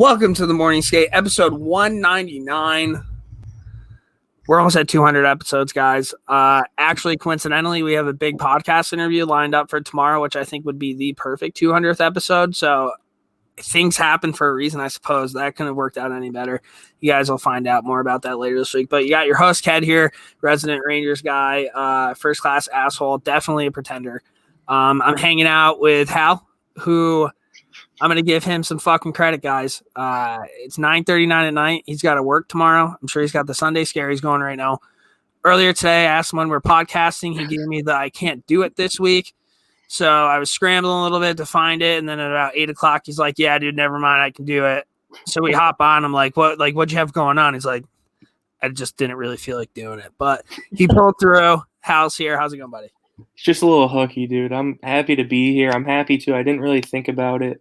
Welcome to the Morning Skate, episode 199. We're almost at 200 episodes, guys. Actually, coincidentally, we have a big podcast interview lined up for tomorrow, which I think would be the perfect 200th episode. So things happen for a reason, I suppose. That couldn't have worked out any better. You guys will find out more about that later this week. But you got your host, Ked, here, resident Rangers guy, first-class asshole, definitely a pretender. I'm hanging out with Hal, who I'm going to give him some fucking credit, guys. It's 9:39 at night. He's got to work tomorrow. I'm sure he's got the Sunday scare he's going right now. Earlier today, I asked him when we're podcasting. He gave me the I can't do it this week. So I was scrambling a little bit to find it. And then at about 8 o'clock, he's like, yeah, dude, never mind. I can do it. So we hop on. I'm like, what'd you have going on? He's like, I just didn't really feel like doing it. But he pulled through. Hal's here. How's it going, buddy? It's just a little hooky, dude. I'm happy to be here. I'm happy to. I didn't really think about it.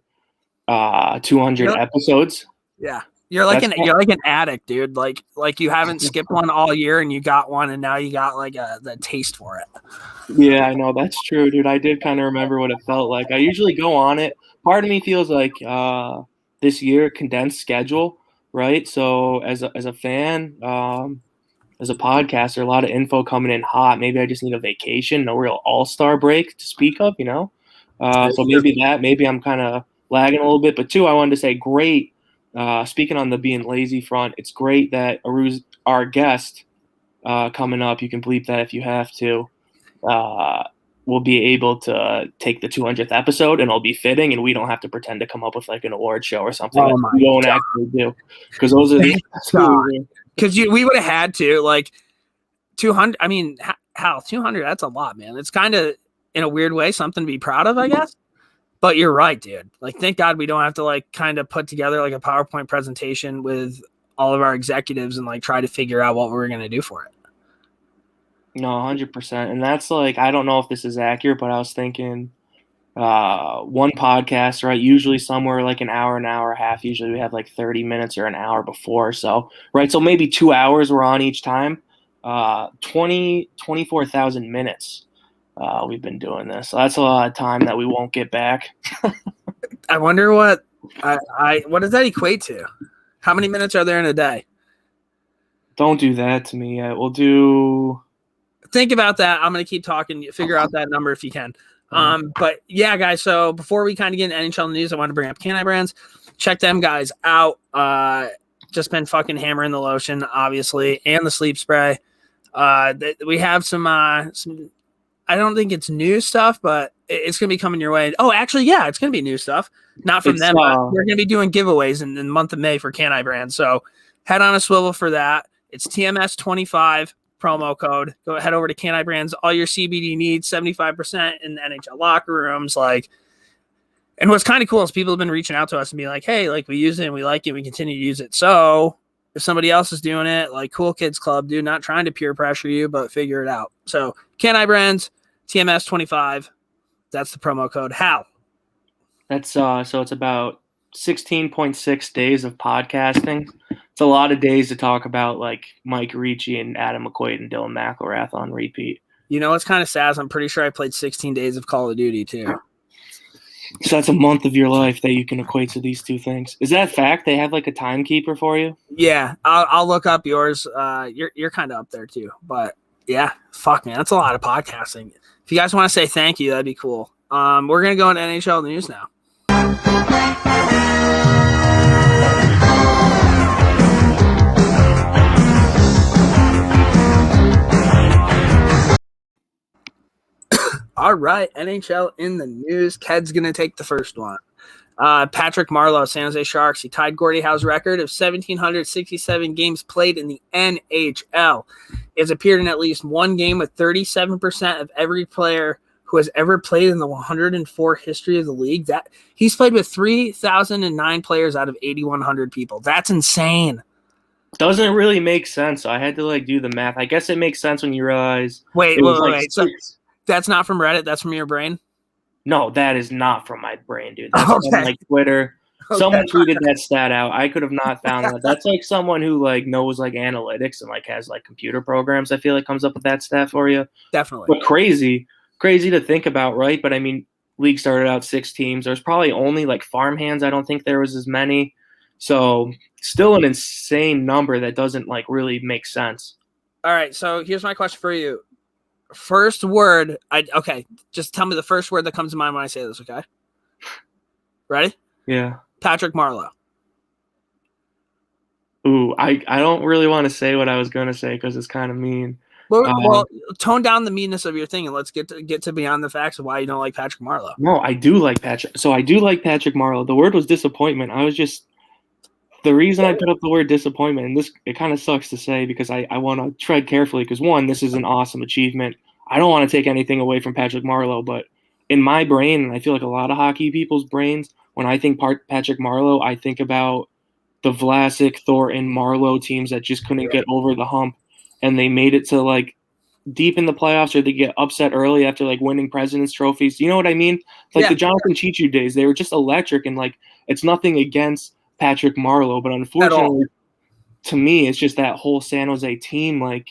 200 episodes. Yeah. You're like an addict, dude. Like you haven't skipped one all year and you got one and now you got like the taste for it. Yeah, I know. That's true, dude. I did kind of remember what it felt like. I usually go on it. Part of me feels like this year condensed schedule, right? So as a fan, as a podcaster, a lot of info coming in hot. Maybe I just need a vacation, no real all-star break to speak of, you know? So maybe I'm kind of lagging a little bit. But two, I wanted to say great. Speaking on the being lazy front, it's great that Aru's our guest coming up. You can bleep that if you have to. We'll be able to take the 200th episode, and it'll be fitting, and we don't have to pretend to come up with like an award show or something that we won't actually do. Because those are because we would have had to like 200. I mean, how 200? That's a lot, man. It's kind of in a weird way something to be proud of, I guess. But you're right, dude. Like, thank God we don't have to like kind of put together like a PowerPoint presentation with all of our executives and like try to figure out what we're going to do for it. No, 100%. And that's like, I don't know if this is accurate, but I was thinking one podcast, right? Usually somewhere like an hour and a half. Usually we have like 30 minutes or an hour before. So, right. So maybe 2 hours we're on each time. 24,000 minutes. We've been doing this. So that's a lot of time that we won't get back. I wonder what what does that equate to? How many minutes are there in a day? Don't do that to me yet. We'll do. Think about that. I'm going to keep talking. Figure out that number if you can. But yeah, guys. So before we kind of get into NHL news, I want to bring up Can I Brands. Check them guys out. Just been fucking hammering the lotion, obviously, and the sleep spray. We have some. I don't think it's new stuff, but it's going to be coming your way. Oh, actually, yeah, it's going to be new stuff. Not from them, but we're going to be doing giveaways in the month of May for Can I Brands. So head on a swivel for that. It's TMS25 promo code. Go head over to Can I Brands. All your CBD needs, 75% in the NHL locker rooms. And what's kind of cool is people have been reaching out to us and be like, hey, like we use it and we like it. We continue to use it. So if somebody else is doing it, like Cool Kids Club, dude, not trying to peer pressure you, but figure it out. So Can I Brands, TMS25. That's the promo code. Hal. That's so it's about 16.6 days of podcasting. It's a lot of days to talk about like Mike Ricci and Adam McQuaid and Dylan McElrath on repeat. You know what's kind of sad? I'm pretty sure I played 16 days of Call of Duty too. So that's a month of your life that you can equate to these two things. Is that a fact? They have like a timekeeper for you? Yeah, I'll look up yours. You're kind of up there too, but yeah, fuck man, that's a lot of podcasting. If you guys want to say thank you, that'd be cool. We're gonna go into NHL news now. All right, NHL in the news. Ked's going to take the first one. Patrick Marleaus, San Jose Sharks. He tied Gordie Howe's record of 1,767 games played in the NHL. He has appeared in at least one game with 37% of every player who has ever played in the 104 history of the league. That he's played with 3,009 players out of 8,100 people. That's insane. Doesn't really make sense. So I had to like do the math. I guess it makes sense when you realize. Wait. So that's not from Reddit. That's from your brain. No, that is not from my brain, dude. That's from like Twitter. Okay. Someone tweeted that stat out. I could have not found that. That's like someone who like knows like analytics and like has like computer programs. I feel like comes up with that stat for you. Definitely. But crazy to think about, right? But I mean, league started out 6 teams. There's probably only like farmhands. I don't think there was as many. So still an insane number that doesn't like really make sense. All right, so here's my question for you. First word, okay, just tell me the first word that comes to mind when I say this, okay? Ready? Yeah. Patrick Marleau. Ooh, I don't really want to say what I was going to say because it's kind of mean. Well, tone down the meanness of your thing and let's get to beyond the facts of why you don't like Patrick Marleau. No, I do like Patrick. So I do like Patrick Marleau. The word was disappointment. The reason I put up the word disappointment, and it kind of sucks to say because I want to tread carefully because, one, this is an awesome achievement. I don't want to take anything away from Patrick Marleau, but in my brain, and I feel like a lot of hockey people's brains, when I think Patrick Marleau, I think about the Vlasic, Thornton, Marleau teams that just couldn't get over the hump, and they made it to like deep in the playoffs, or they get upset early after like winning President's trophies. You know what I mean? Like the Jonathan Cheechoo days, they were just electric, and like it's nothing against Patrick Marleau, but unfortunately, to me, it's just that whole San Jose team. Like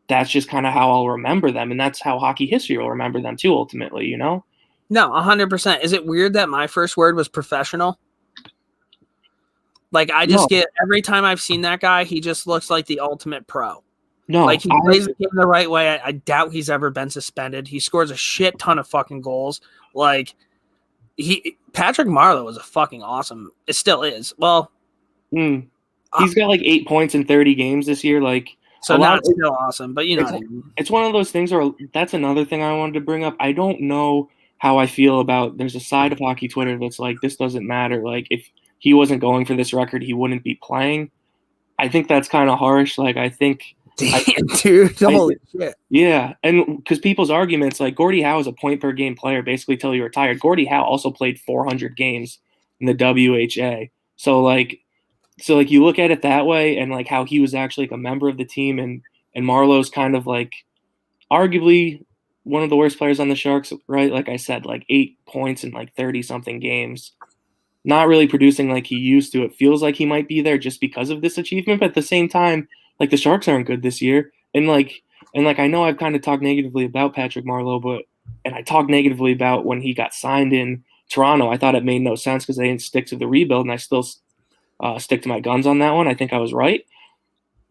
that's just kind of how I'll remember them, and that's how hockey history will remember them too. Ultimately, you know? No, 100%. Is it weird that my first word was professional? Like I just get every time I've seen that guy, he just looks like the ultimate pro. No, like he plays the game the right way. I doubt he's ever been suspended. He scores a shit ton of fucking goals. Like Patrick Marleau was a fucking awesome. It still is. Well, he's got like 8 points in 30 games this year. Like so not still awesome, but you know what I mean. It's one of those things where that's another thing I wanted to bring up. I don't know how I feel about. There's a side of hockey Twitter that's like this doesn't matter. Like if he wasn't going for this record, he wouldn't be playing. I think that's kind of harsh. Like I think. Damn, dude. Holy shit. Yeah. And because people's arguments, like Gordie Howe is a point per game player basically till he retired. Gordie Howe also played 400 games in the WHA. So you look at it that way and like how he was actually like a member of the team and Marleau's kind of like arguably one of the worst players on the Sharks, right? Like I said, like 8 points in like 30 something games. Not really producing like he used to. It feels like he might be there just because of this achievement, but at the same time, like the Sharks aren't good this year. And I know I've kind of talked negatively about Patrick Marleau, and I talked negatively about when he got signed in Toronto. I thought it made no sense because they didn't stick to the rebuild, and I still stick to my guns on that one. I think I was right.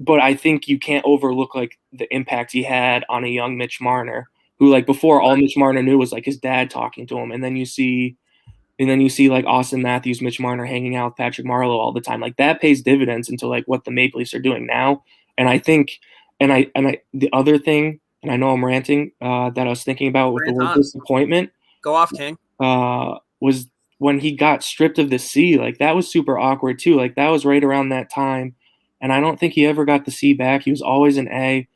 But I think you can't overlook like the impact he had on a young Mitch Marner, who like before all Mitch Marner knew was like his dad talking to him. And then you see like Austin Matthews, Mitch Marner hanging out with Patrick Marleau all the time. Like that pays dividends into like what the Maple Leafs are doing now. And I think, the other thing, and I know I'm ranting, that I was thinking about with the word disappointment. Go off, King. Was when he got stripped of the C. Like that was super awkward too. Like that was right around that time, and I don't think he ever got the C back. He was always an A.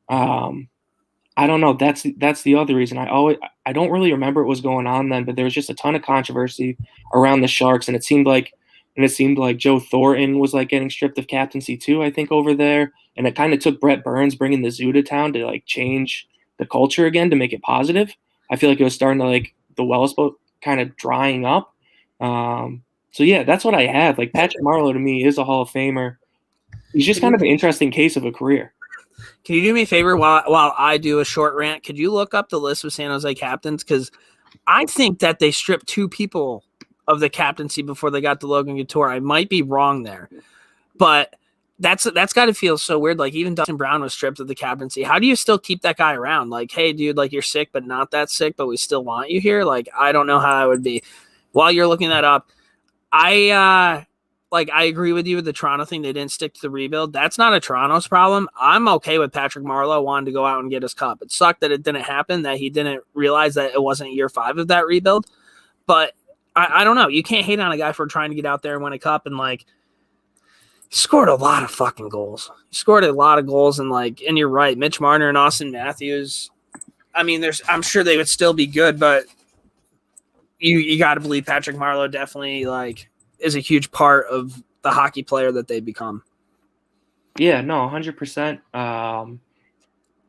I don't know. That's the other reason. I don't really remember what was going on then, but there was just a ton of controversy around the Sharks, and it seemed like Joe Thornton was like getting stripped of captaincy too, I think, over there. And it kind of took Brett Burns bringing the Zoo to town to like change the culture again to make it positive. I feel like it was starting to like the wells kind of drying up. So yeah, that's what I had. Like Patrick Marleau to me is a Hall of Famer. He's just kind of an interesting case of a career. Can you do me a favor while I do a short rant? Could you look up the list of San Jose captains? Because I think that they stripped 2 people of the captaincy before they got to Logan Couture. I might be wrong there, but that's got to feel so weird. Like even Dustin Brown was stripped of the captaincy. How do you still keep that guy around? Like, hey, dude, like you're sick, but not that sick, but we still want you here. Like, I don't know how that would be. While you're looking that up, I agree with you with the Toronto thing. They didn't stick to the rebuild. That's not a Toronto's problem. I'm okay with Patrick Marleau wanting to go out and get his cup. It sucked that it didn't happen, that he didn't realize that it wasn't year 5 of that rebuild. But I don't know. You can't hate on a guy for trying to get out there and win a cup. And like, he scored a lot of fucking goals. And you're right. Mitch Marner and Austin Matthews. I mean, I'm sure they would still be good, but you got to believe Patrick Marleau definitely like is a huge part of the hockey player that they become. Yeah, no, 100%.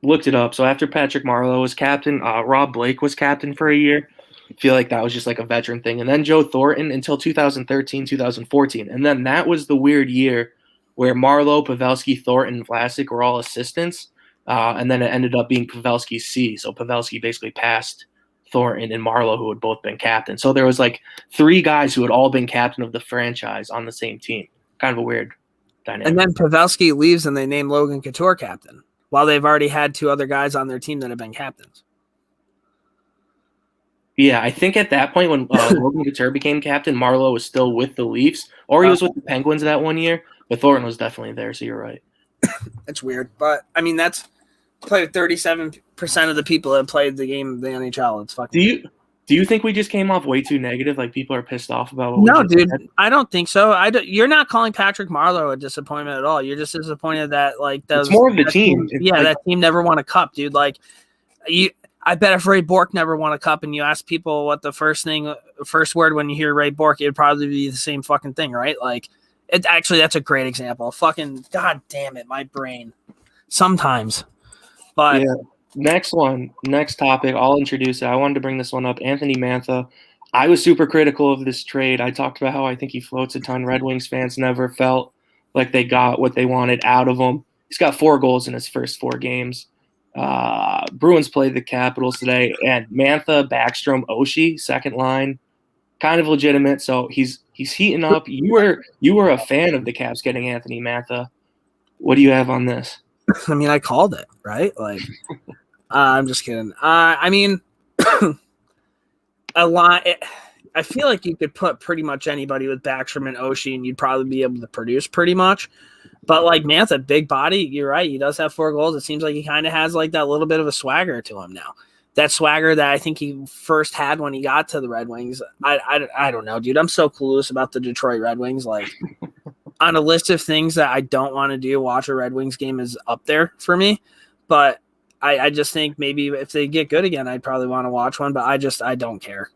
Looked it up. So after Patrick Marleau was captain, Rob Blake was captain for a year. I feel like that was just like a veteran thing. And then Joe Thornton until 2013, 2014. And then that was the weird year where Marleau, Pavelski, Thornton, and Vlasic were all assistants. And then it ended up being Pavelski's C. So Pavelski basically passed Thornton and Marleau, who had both been captain. So there was like 3 guys who had all been captain of the franchise on the same team. kind of a weird dynamic. And then Pavelski leaves and they name Logan Couture captain while they've already had 2 other guys on their team that have been captains. Yeah, I think at that point when Logan Couture became captain, Marleau was still with the Leafs, or he was with the Penguins that one year, but Thornton was definitely there, so you're right. That's weird. But, I mean, that's played 37% of the people that played the game of the NHL. It's fucking Do you think we just came off way too negative? Like, people are pissed off about what No, we just dude, said? I don't think so. You're not calling Patrick Marleau a disappointment at all. You're just disappointed that, like, it's more of the team. That team never won a cup, dude. Like, I bet if Ray Bourque never won a cup and you ask people what the first word when you hear Ray Bourque, it'd probably be the same fucking thing, right? Like, that's a great example. Fucking, god damn it, my brain. Sometimes. But yeah. Next topic, I'll introduce it. I wanted to bring this one up. Anthony Mantha. I was super critical of this trade. I talked about how I think he floats a ton. Red Wings fans never felt like they got what they wanted out of him. He's got 4 goals in his first 4 games. Bruins played the Capitals today, and Mantha, Backstrom, Oshie, second line, kind of legitimate. So he's heating up. You were a fan of the Caps getting Anthony Mantha. What do you have on this? I mean, I called it, right? Like, I'm just kidding. I mean, a lot. I feel like you could put pretty much anybody with Backstrom and Oshie, and you'd probably be able to produce pretty much. But, like, Mantha, big body, you're right. He does have 4 goals. It seems like he kind of has, like, that little bit of a swagger to him now. That swagger that I think he first had when he got to the Red Wings. I don't know, dude. I'm so clueless about the Detroit Red Wings. Like, on a list of things that I don't want to do, watch a Red Wings game is up there for me. But I just think maybe if they get good again, I'd probably want to watch one. But I don't care.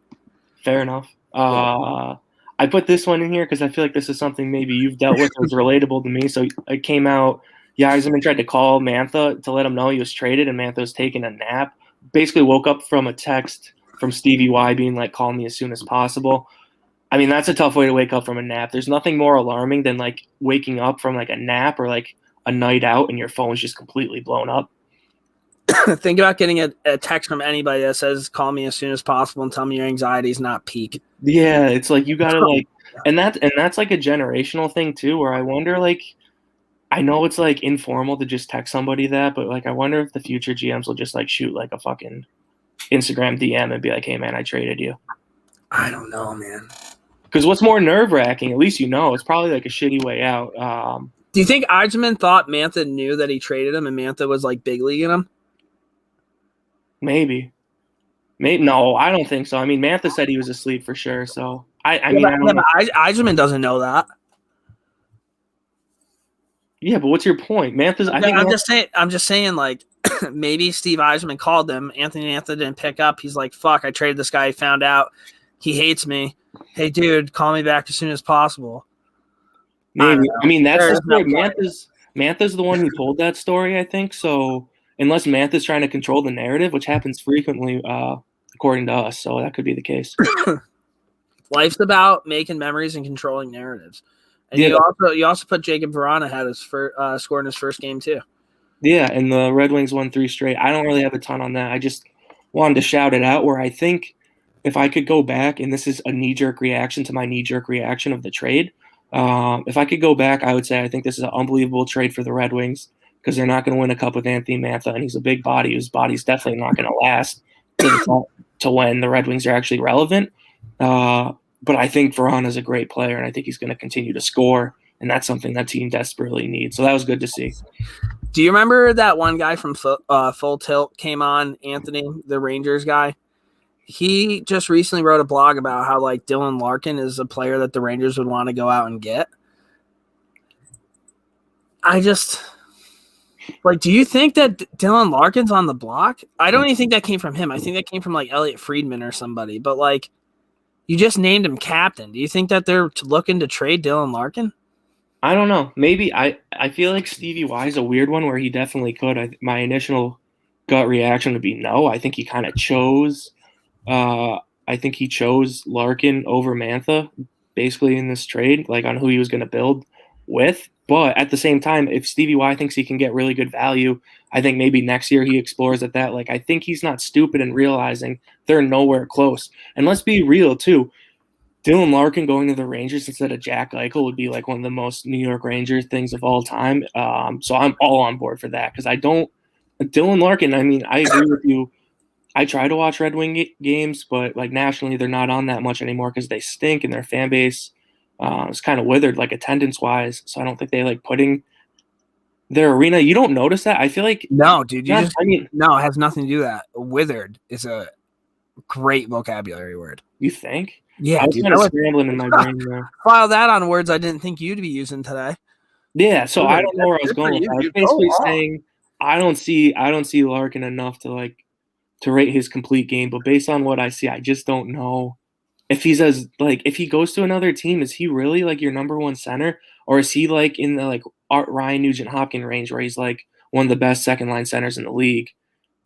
Fair enough. I put this one in here because I feel like this is something maybe you've dealt with that's relatable to me. So it came out, Yzerman tried to call Mantha to let him know he was traded, and Mantha was taking a nap. Basically woke up from a text from Stevie Y being like, call me as soon as possible. I mean, that's a tough way to wake up from a nap. There's nothing more alarming than, like, waking up from, like, a nap or, like, a night out and your phone's just completely blown up. Think about getting a text from anybody that says, call me as soon as possible and tell me your anxiety is not peak. Yeah, it's like you got to, like – and that's, like, a generational thing too, where I wonder, like – I know it's, like, informal to just text somebody that, but, like, I wonder if the future GMs will just, like, shoot, like, a fucking Instagram DM and be like, hey, man, I traded you. I don't know, man. Because what's more nerve-wracking, at least you know, it's probably, like, a shitty way out. Do you think Yzerman thought Mantha knew that he traded him and Mantha was, like, big leaguing him? Maybe. No, I don't think so. I mean, Mantha said he was asleep for sure, so I don't know. Yzerman doesn't know that. Yeah, but what's your point? I'm just saying, like, maybe Steve Yzerman called him. Anthony Mantha didn't pick up. He's like, fuck, I traded this guy. He found out he hates me. Hey, dude, call me back as soon as possible. Maybe. I mean, that's the story. Mantha's the one who told that story, I think. So unless Mantha's trying to control the narrative, which happens frequently, according to us, so that could be the case. Life's about making memories and controlling narratives. And you also put Jacob Vrana had his score in his first game too. Yeah, and the Red Wings won 3 straight. I don't really have a ton on that. I just wanted to shout it out where I think if I could go back, and this is a knee-jerk reaction to my knee-jerk reaction of the trade, if I could go back, I would say I think this is an unbelievable trade for the Red Wings because they're not going to win a cup with Anthony Mantha, and he's a big body whose body's definitely not going to last to when the Red Wings are actually relevant. But I think Vrana is a great player, and I think he's going to continue to score, and that's something that team desperately needs. So that was good to see. Do you remember that one guy from Full Tilt came on, Anthony, the Rangers guy? He just recently wrote a blog about how, like, Dylan Larkin is a player that the Rangers would want to go out and get. I just – like, do you think that Dylan Larkin's on the block? I don't even think that came from him. I think that came from, like, Elliot Friedman or somebody. But, like, you just named him captain. Do you think that they're looking to trade Dylan Larkin? I don't know. Maybe I feel like Stevie Y is a weird one where he definitely could. My initial gut reaction would be no. I think he kind of chose Larkin over Mantha basically in this trade, like on who he was going to build with. But at the same time, if Stevie Y thinks he can get really good value, I think maybe next year he explores at that. Like, I think he's not stupid in realizing they're nowhere close. And let's be real too. Dylan Larkin going to the Rangers instead of Jack Eichel would be like one of the most New York Rangers things of all time. So I'm all on board for that because Dylan Larkin, I mean, I agree with you. I try to watch Red Wing games, but like nationally, they're not on that much anymore because they stink and their fan base is kind of withered, like attendance wise. So I don't think they like putting their arena. You don't notice that? I feel like no, dude. No, it has nothing to do with that. Withered is a great vocabulary word. You think? Yeah, I was kind of scrambling in my brain there. File that on words I didn't think you'd be using today. Yeah, so I don't know where I was going with that. I was basically saying I don't see Larkin enough to rate his complete game, but based on what I see, I just don't know if he's if he goes to another team, is he really like your number one center, or is he like in the like Ryan Nugent-Hopkins range where he's like one of the best second line centers in the league?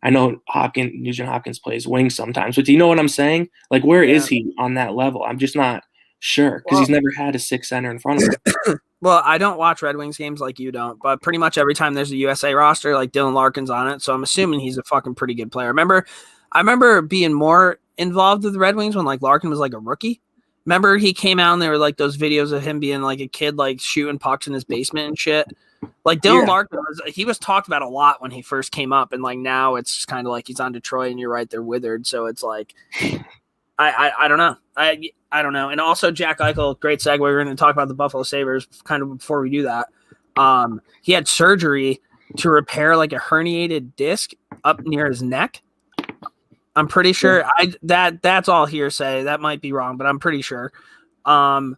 I know Nugent-Hopkins plays wing sometimes, but do you know what I'm saying? Like, where is he on that level? I'm just not sure because he's never had a sixth center in front of him. Well, I don't watch Red Wings games like you don't, but pretty much every time there's a USA roster, like Dylan Larkin's on it, so I'm assuming he's a fucking pretty good player. I remember being more involved with the Red Wings when like Larkin was like a rookie. Remember he came out and there were like those videos of him being like a kid like shooting pucks in his basement and shit. Like Dylan Larkin he was talked about a lot when he first came up, and like now it's just kind of like he's on Detroit, and you're right, they're withered. So it's like I don't know. I don't know. And also Jack Eichel, great segue. We're going to talk about the Buffalo Sabres kind of before we do that. He had surgery to repair like a herniated disc up near his neck. I'm pretty sure that's all hearsay. That might be wrong, but I'm pretty sure. I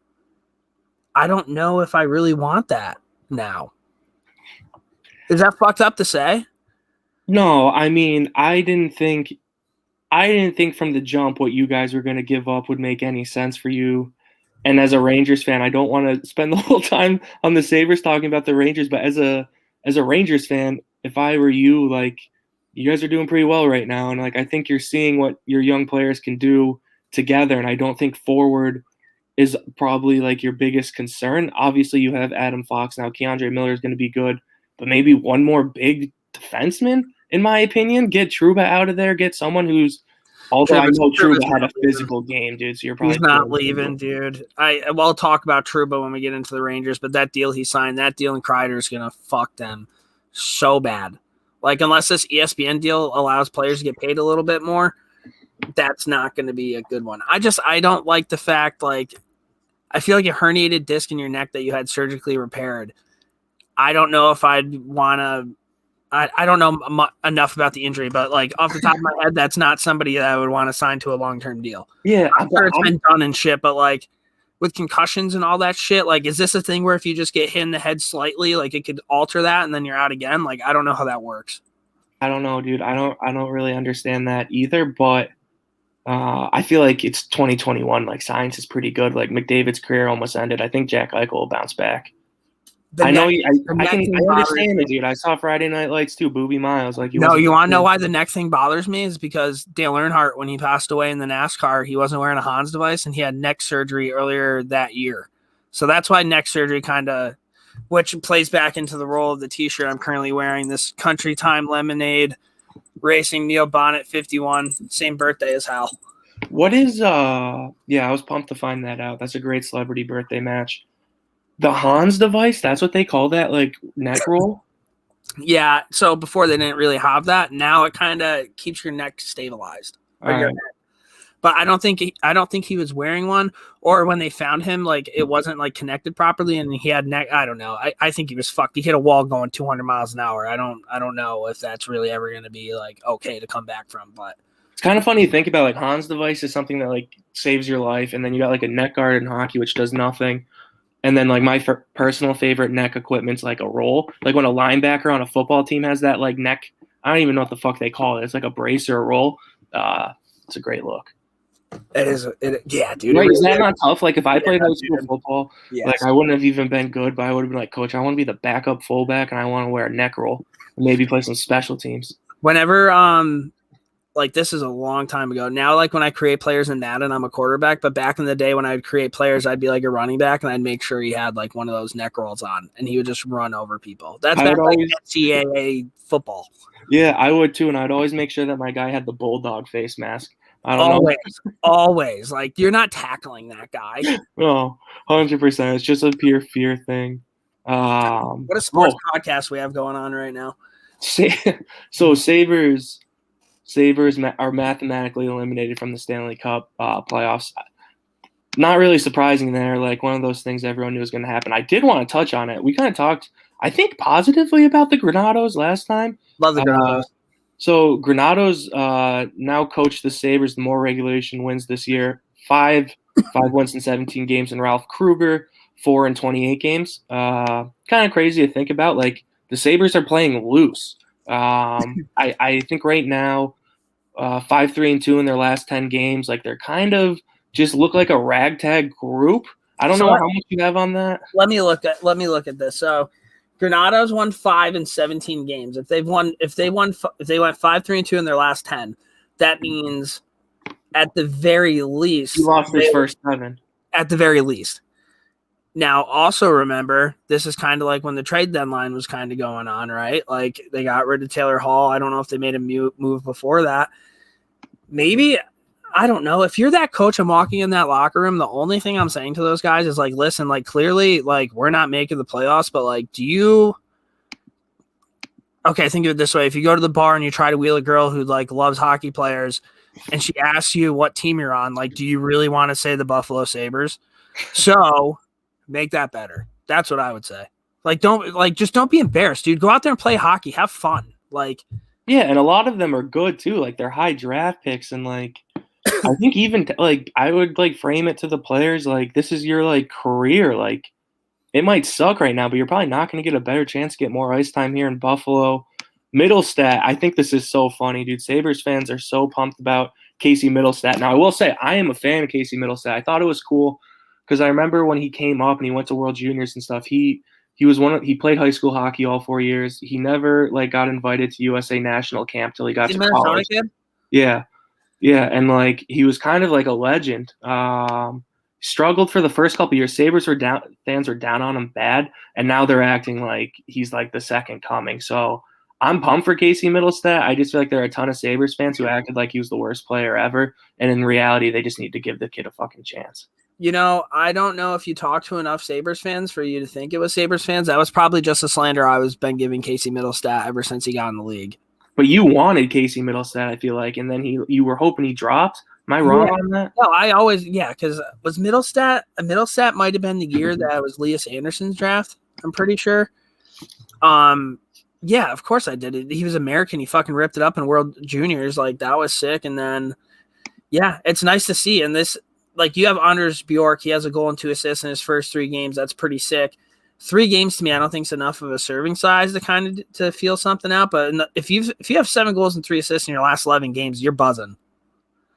don't know if I really want that now. Is that fucked up to say? No, I mean, I didn't think from the jump what you guys were going to give up would make any sense for you. And as a Rangers fan, I don't want to spend the whole time on the Sabres talking about the Rangers, but as a Rangers fan, if I were you, like, you guys are doing pretty well right now, and like I think you're seeing what your young players can do together, and I don't think forward is probably like your biggest concern. Obviously, you have Adam Fox now. Keandre Miller is going to be good, but maybe one more big defenseman, in my opinion. Get Trouba out of there. Get someone who's also I know Trouba had a physical game, dude. So you're probably he's not leaving, dude. We'll talk about Trouba when we get into the Rangers, but that deal he signed, that deal in Kreider is gonna fuck them so bad. Like, unless this ESPN deal allows players to get paid a little bit more, that's not going to be a good one. I don't like the fact, like, I feel like a herniated disc in your neck that you had surgically repaired. I don't know if I'd want to – I don't know enough about the injury, but, like, off the top of my head, that's not somebody that I would want to sign to a long-term deal. Yeah. I'm sure it's been done and shit, but, like, with concussions and all that shit, like, is this a thing where if you just get hit in the head slightly, like, it could alter that and then you're out again? Like, I don't know how that works. I don't know, dude. I don't really understand that either, but I feel like it's 2021. Like, science is pretty good. Like, McDavid's career almost ended. I think Jack Eichel will bounce back. I understand it, dude. I saw Friday Night Lights too. Booby Miles, like you want to know why the neck thing bothers me is because Dale Earnhardt, when he passed away in the NASCAR, he wasn't wearing a Hans device and he had neck surgery earlier that year. So that's why neck surgery which plays back into the role of the T-shirt I'm currently wearing. This Country Time Lemonade Racing Neil Bonnet 51, same birthday as Hal. What is I was pumped to find that out. That's a great celebrity birthday match. The Hans device, that's what they call that, like, neck roll? Yeah, so before they didn't really have that. Now it kind of keeps your neck stabilized. But I don't think he was wearing one, or when they found him, like, it wasn't like connected properly and he had neck. I don't know. I think he was fucked. He hit a wall going 200 miles an hour. I don't know if that's really ever going to be like okay to come back from, but it's kind of funny to think about. Like, Hans device is something that like saves your life, and then you got like a neck guard in hockey which does nothing. And then, like, my personal favorite neck equipment's like a roll. Like, when a linebacker on a football team has that, like, neck, I don't even know what the fuck they call it. It's like a brace or a roll. It's a great look. It is. Yeah, dude. Right, is that not tough? Like, if I played high school football, like, I wouldn't have even been good, but I would have been like, Coach, I want to be the backup fullback, and I want to wear a neck roll and maybe play some special teams. Whenever, like, this is a long time ago. Now, like, when I create players in Madden, I'm a quarterback. But back in the day when I would create players, I'd be like a running back, and I'd make sure he had like one of those neck rolls on, and he would just run over people. That's back like NCAA football. Yeah, I would too, and I'd always make sure that my guy had the bulldog face mask I don't know. Always. Like, you're not tackling that guy. No, 100%. It's just a pure fear thing. What a sports podcast we have going on right now. So Sabres are mathematically eliminated from the Stanley Cup playoffs. Not really surprising there. Like, one of those things everyone knew was going to happen. I did want to touch on it. We kind of talked, I think, positively about the Granados last time. Love the Granados. So Granados now coach the Sabres, the more regulation wins this year. 5 wins in 17 games, and Ralph Kruger 4 in 28 games. Kind of crazy to think about. Like, the Sabres are playing loose. I think right now 5-3-2 in their last 10 games. Like, they're kind of just look like a ragtag group. I don't know how much you have on that. Let me look at this. So Granados won 5 in 17 games. If they went 5-3-2 in their last 10, that means at the very least he lost his first 7. At the very least. Now, also remember, this is kind of like when the trade deadline was kind of going on, right? Like, they got rid of Taylor Hall. I don't know if they made a move before that. Maybe, I don't know. If you're that coach, I'm walking in that locker room, the only thing I'm saying to those guys is, like, listen, like, clearly, like, we're not making the playoffs, but, like, okay, think of it this way. If you go to the bar and you try to wheel a girl who, like, loves hockey players and she asks you what team you're on, like, do you really want to say the Buffalo Sabres? So make that better. That's what I would say. Like, just don't be embarrassed, dude. Go out there and play hockey. Have fun. Like, yeah, and a lot of them are good too. Like, they're high draft picks, and like, I think even like I would like frame it to the players like, this is your like career. Like, it might suck right now, but you're probably not going to get a better chance to get more ice time here in Buffalo. Middlestat, I think this is so funny, dude. Sabres fans are so pumped about Casey Middlestat. Now, I will say I am a fan of Casey Middlestat. I thought it was cool because I remember when he came up and he went to World Juniors and stuff. He played high school hockey all 4 years. He never like got invited to USA national camp till he got to college. Yeah, and like he was kind of like a legend. Struggled for the first couple of years. Sabres fans were down on him bad, and now they're acting like he's like the second coming. So I'm pumped for Casey Middlestat. I just feel like there are a ton of Sabres fans who acted like he was the worst player ever, and in reality, they just need to give the kid a fucking chance. You know, I don't know if you talked to enough Sabres fans for you to think it was Sabres fans. That was probably just a slander I was been giving Casey Middlestat ever since he got in the league. But you wanted Casey Middlestat, I feel like, and then you were hoping he dropped. Am I wrong on that? No, I always, because was Middlestat might have been the year that it was Elias Anderson's draft, I'm pretty sure. Yeah, of course I did it. He was American. He fucking ripped it up in World Juniors. Like, that was sick. And then, yeah, it's nice to see. And this, like, you have Anders Bjork. He has a goal and 2 assists in his first 3 games. That's pretty sick. 3 games to me, I don't think is enough of a serving size to kind of to feel something out. But if you have 7 goals and 3 assists in your last 11 games, you're buzzing.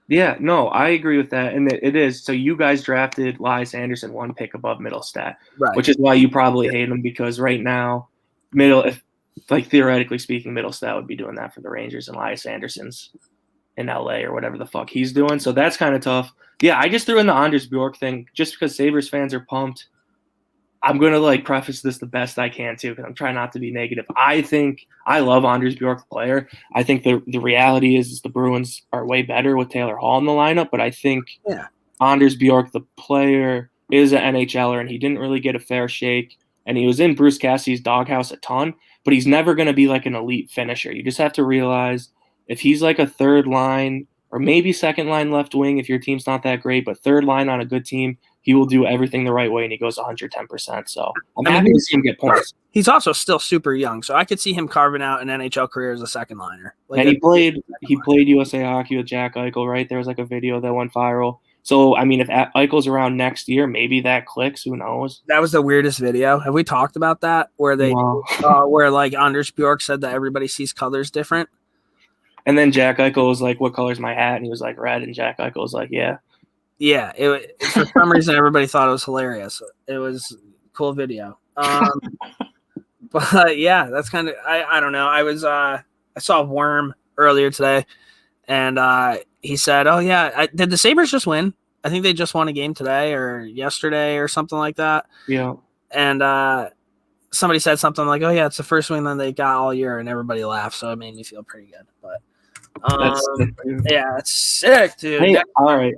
Yeah, no, I agree with that, and it is. So you guys drafted Elias Anderson 1 pick above Middlestat, right? Which is why you probably hate him, because right now, theoretically speaking, Middlestat would be doing that for the Rangers, and Elias Anderson's in LA or whatever the fuck he's doing. So that's kind of tough. Yeah, I just threw in the Anders Bjork thing just because Sabres fans are pumped. I'm going to like preface this the best I can too, because I'm trying not to be negative. I think I love Anders Bjork, the player. I think the reality is the Bruins are way better with Taylor Hall in the lineup, but I think Anders Bjork, the player, is an NHLer, and he didn't really get a fair shake. And he was in Bruce Cassidy's doghouse a ton, but he's never going to be like an elite finisher. You just have to realize if he's like a third line or maybe second line left wing, if your team's not that great, but third line on a good team, he will do everything the right way, and he goes 110%. So I'm happy to see him get points. He's also still super young, so I could see him carving out an NHL career as a second liner. Like, and he played USA Hockey with Jack Eichel, right? There was like a video that went viral. So, I mean, if Eichel's around next year, maybe that clicks. Who knows? That was the weirdest video. Have we talked about that? Where they, where like Anders Bjork said that everybody sees colors different. And then Jack Eichel was like, "What color's my hat?" And he was like, "Red." And Jack Eichel was like, "Yeah." Yeah, for some reason everybody thought it was hilarious. It was a cool video. But yeah, that's kind of I don't know. I saw Worm earlier today, and he said, "Oh yeah, did the Sabres just win? I think they just won a game today or yesterday or something like that." Yeah. And somebody said something like, "Oh yeah, it's the first win that they got all year," and everybody laughed. So it made me feel pretty good. But That's sick, dude. Yeah, it's sick, dude. Hey, all right.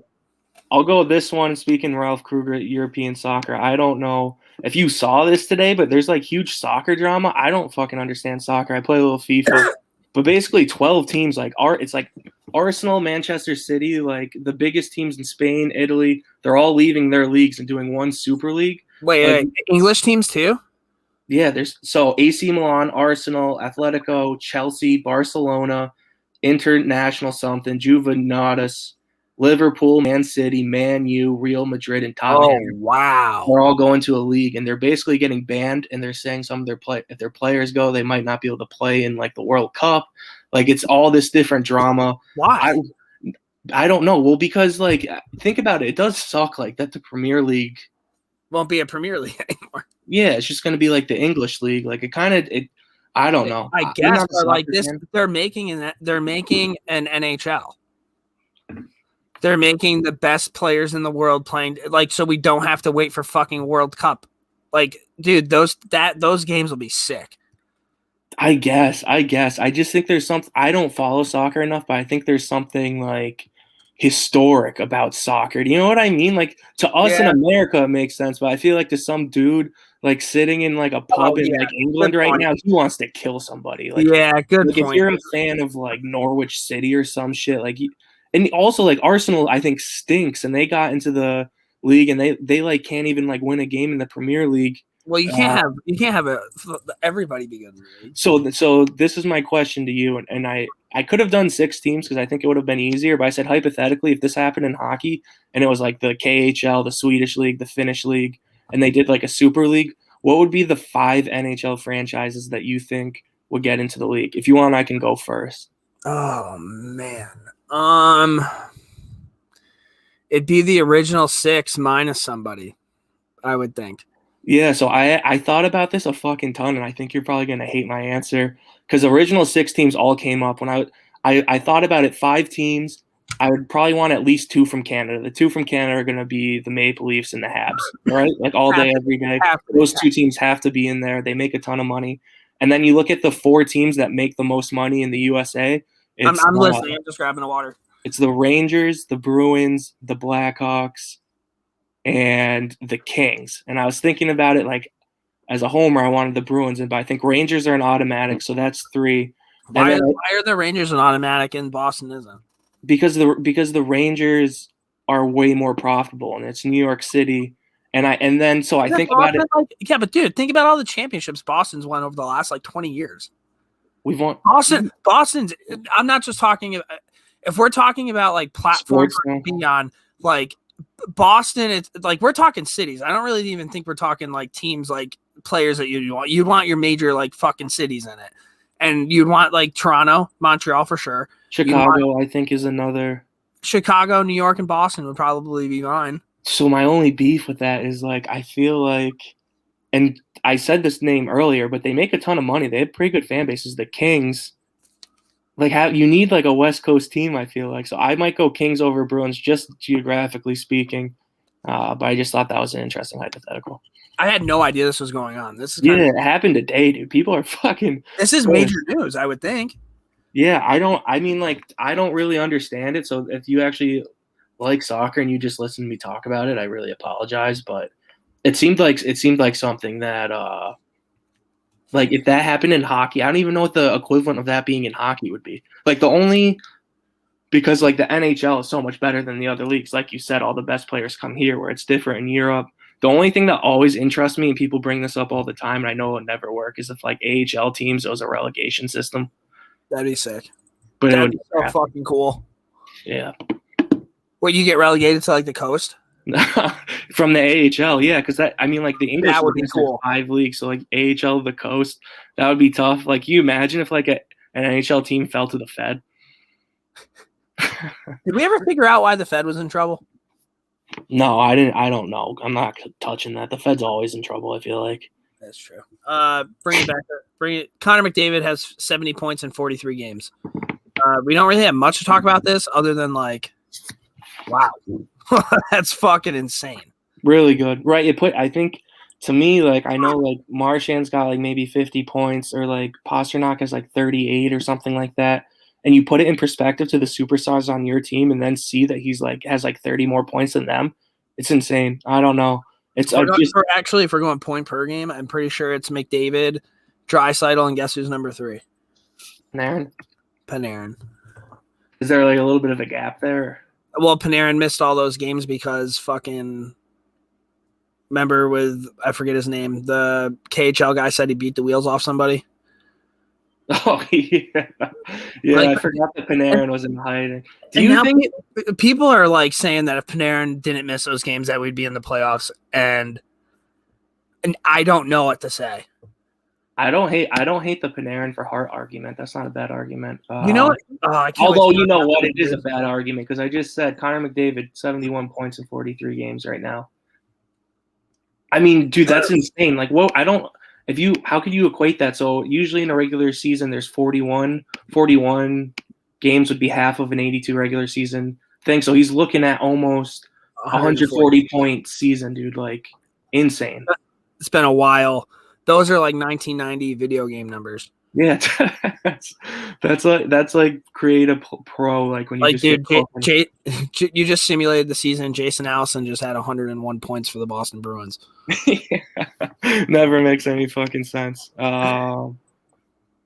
I'll go with this one. Speaking Ralph Kruger, European soccer. I don't know if you saw this today, but there's like huge soccer drama. I don't fucking understand soccer. I play a little FIFA, but basically 12 teams. It's like Arsenal, Manchester City, like the biggest teams in Spain, Italy. They're all leaving their leagues and doing one Super League. Wait, English teams too? Yeah, there's AC Milan, Arsenal, Atletico, Chelsea, Barcelona, International something, Juventus, Liverpool, Man City, Man U, Real Madrid, and Tottenham. Oh, wow. They're all going to a league, and they're basically getting banned, and they're saying some of if their players go, they might not be able to play in, like, the World Cup. Like, it's all this different drama. Why? I don't know. Well, because, like, think about it. It does suck, like, that the Premier League won't be a Premier League anymore. Yeah, it's just going to be like the English league. Like, I don't know. I guess, but like this, they're making an NHL. They're making the best players in the world playing, like, so we don't have to wait for fucking World Cup. Like, dude, those games will be sick. I guess. I just think there's something. I don't follow soccer enough, but I think there's something like historic about soccer. Do you know what I mean? Like, to us in America, it makes sense, but I feel like to some dude like sitting in like a pub in like England right now, he wants to kill somebody. Like, good point. If you're a fan of like Norwich City or some shit, like, and also like Arsenal, I think stinks, and they got into the league, and they like can't even like win a game in the Premier League. Well, you can't have everybody be good. Really. So this is my question to you, and I could have done 6 teams because I think it would have been easier, but I said hypothetically, if this happened in hockey and it was like the KHL, the Swedish league, the Finnish league, and they did like a super league, what would be the 5 NHL franchises that you think would get into the league? If you want, I can go first. Oh man. It'd be the original 6 minus somebody, I would think. Yeah, so I thought about this a fucking ton, and I think you're probably gonna hate my answer because the original 6 teams all came up when I thought about it. 5 teams. I would probably want at least 2 from Canada. The 2 from Canada are gonna be the Maple Leafs and the Habs, right? Like all day, every day. Those 2 teams have to be in there. They make a ton of money, and then you look at the 4 teams that make the most money in the USA. I'm listening. I'm just grabbing the water. It's the Rangers, the Bruins, the Blackhawks, and the Kings. And I was thinking about it like as a homer, I wanted the Bruins, but I think Rangers are an automatic, so that's 3. Why are the Rangers an automatic and Boston isn't? Because the Rangers are way more profitable, and it's New York City. And then I think about it. Like, but dude, think about all the championships Boston's won over the last like 20 years. We've won Boston's. I'm not just talking about, if we're talking about like platforms beyond, like Boston, it's like we're talking cities. I don't really even think we're talking like teams, like players that you'd want your major like fucking cities in it, and you'd want like Toronto, Montreal for sure. Chicago, I think, is another. Chicago, New York, and Boston would probably be mine. So my only beef with that is like I feel like, and I said this name earlier, but they make a ton of money. They have pretty good fan bases. The Kings, like you need like a West Coast team, I feel like. So I might go Kings over Bruins, just geographically speaking. But I just thought that was an interesting hypothetical. I had no idea this was going on. This is it happened today, dude. People are fucking. This is major news, I would think. Yeah, I don't really understand it. So if you actually like soccer and you just listen to me talk about it, I really apologize. But it seemed like something that like if that happened in hockey, I don't even know what the equivalent of that being in hockey would be. Like because like the NHL is so much better than the other leagues. Like you said, all the best players come here, where it's different in Europe. The only thing that always interests me, and people bring this up all the time, and I know it'll never work, is if like AHL teams, there was a relegation system. That'd be sick. But that'd be so fucking cool. Yeah. What, you get relegated to like the coast? From the AHL, yeah, because the English that would be cool. 5 leagues, so like AHL the coast, that would be tough. Like, you imagine if like an NHL team fell to the Fed? Did we ever figure out why the Fed was in trouble? No, I didn't. I don't know. I'm not touching that. The Fed's always in trouble, I feel like. That's true. Bring it back. Connor McDavid has 70 points in 43 games. We don't really have much to talk about this other than like, wow, that's fucking insane. Really good, right? I think to me, like, I know like Marchand's got like maybe 50 points, or like Pasternak has like 38 or something like that. and you put it in perspective to the superstars on your team and then see that he's like has like 30 more points than them, it's insane. I don't know. It's if we're going point per game, I'm pretty sure it's McDavid, Draisaitl, and guess who's number 3? Panarin. Is there like a little bit of a gap there? Well, Panarin missed all those games because remember with, I forget his name, the KHL guy said he beat the wheels off somebody. Oh, yeah. Yeah, I forgot that Panarin was in hiding. Do you think people are like saying that if Panarin didn't miss those games that we'd be in the playoffs, and I don't know what to say. I don't hate the Panarin for Hart argument. That's not a bad argument. You know what? Although you know what, it is a bad argument because I just said Connor McDavid 71 points in 43 games right now. I mean, dude, that's insane. Like, whoa, how could you equate that? So usually in a regular season, there's 41 games would be half of an 82 regular season thing. So he's looking at almost 140 point season, dude. Like, insane. It's been a while. Those are like 1990 video game numbers. Yeah, that's like creative pro. Like when you like, dude, you just simulated the season. Jason Allison just had 101 points for the Boston Bruins. Yeah, never makes any fucking sense.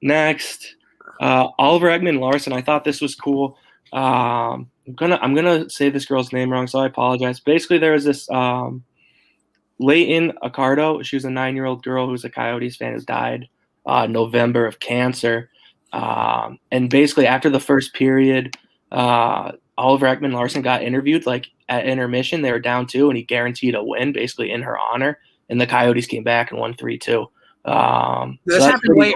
Next, Oliver Ekman-Larsson. I thought this was cool. I'm gonna say this girl's name wrong, so I apologize. Basically, there was this Leighton Accardo. She was a 9-year-old girl who's a Coyotes fan who died November of cancer. And basically after the first period, Oliver Ekman-Larsson got interviewed like at intermission. They were down 2 and he guaranteed a win basically in her honor. And the Coyotes came back and won 3-2. This happened way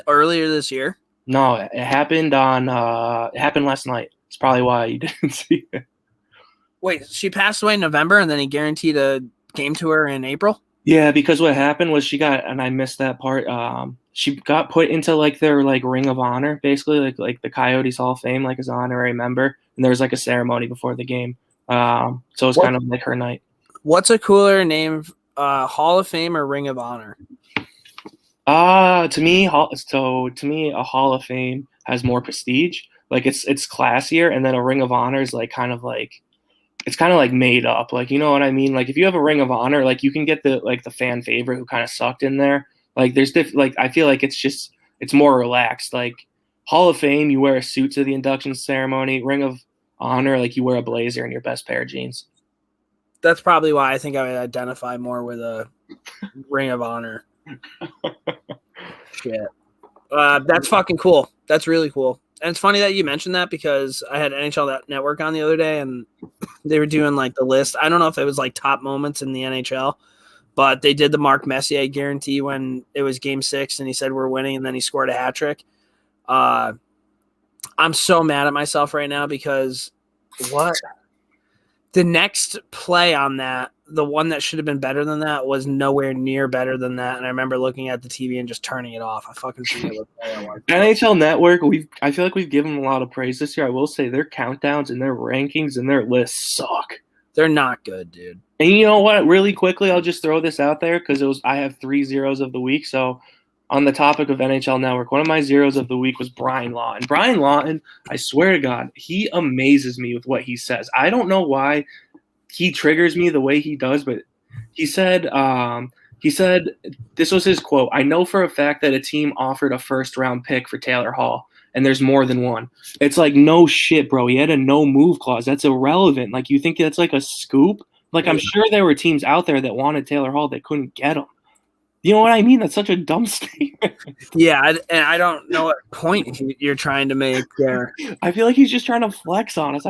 earlier this year? No, it happened it happened last night. It's probably why you didn't see it. Wait, she passed away in November and then he guaranteed a game to her in April? Yeah, because what happened was and I missed that part. She got put into like their like Ring of Honor, basically like the Coyotes Hall of Fame, like as an honorary member. And there was like a ceremony before the game. So it was kind of like her night. What's a cooler name, Hall of Fame or Ring of Honor? To me, a Hall of Fame has more prestige. Like it's classier, and then a Ring of Honor is like kind of like. It's kind of like made up, like, you know what I mean? Like if you have a Ring of Honor, like you can get the fan favorite who kind of sucked in there. Like there's I feel like it's more relaxed. Like Hall of Fame, you wear a suit to the induction ceremony. Ring of Honor, like you wear a blazer and your best pair of jeans. That's probably why I think I would identify more with a Ring of Honor. Shit. That's fucking cool. That's really cool. And it's funny that you mentioned that because I had NHL Network on the other day and they were doing like the list. I don't know if it was like top moments in the NHL, but they did the Mark Messier guarantee when it was game 6 and he said we're winning and then he scored a hat trick. I'm so mad at myself right now because the next play on that, the one that should have been better than that was nowhere near better than that. And I remember looking at the TV and just turning it off. I fucking forget what play I was. NHL Network, I feel like we've given them a lot of praise this year. I will say their countdowns and their rankings and their lists suck. They're not good, dude. And you know what? Really quickly, I'll just throw this out there because I have 3 zeros of the week. So on the topic of NHL Network, one of my zeros of the week was Brian Lawton. Brian Lawton, I swear to God, he amazes me with what he says. I don't know why he triggers me the way he does, but he said this was his quote. I know for a fact that a team offered a first-round pick for Taylor Hall, and there's more than one. It's like, no shit, bro. He had a no-move clause. That's irrelevant. Like, you think that's like a scoop? Like, I'm sure there were teams out there that wanted Taylor Hall that couldn't get him. You know what I mean? That's such a dumb statement. Yeah, and I don't know what point you're trying to make there. I feel like he's just trying to flex on us.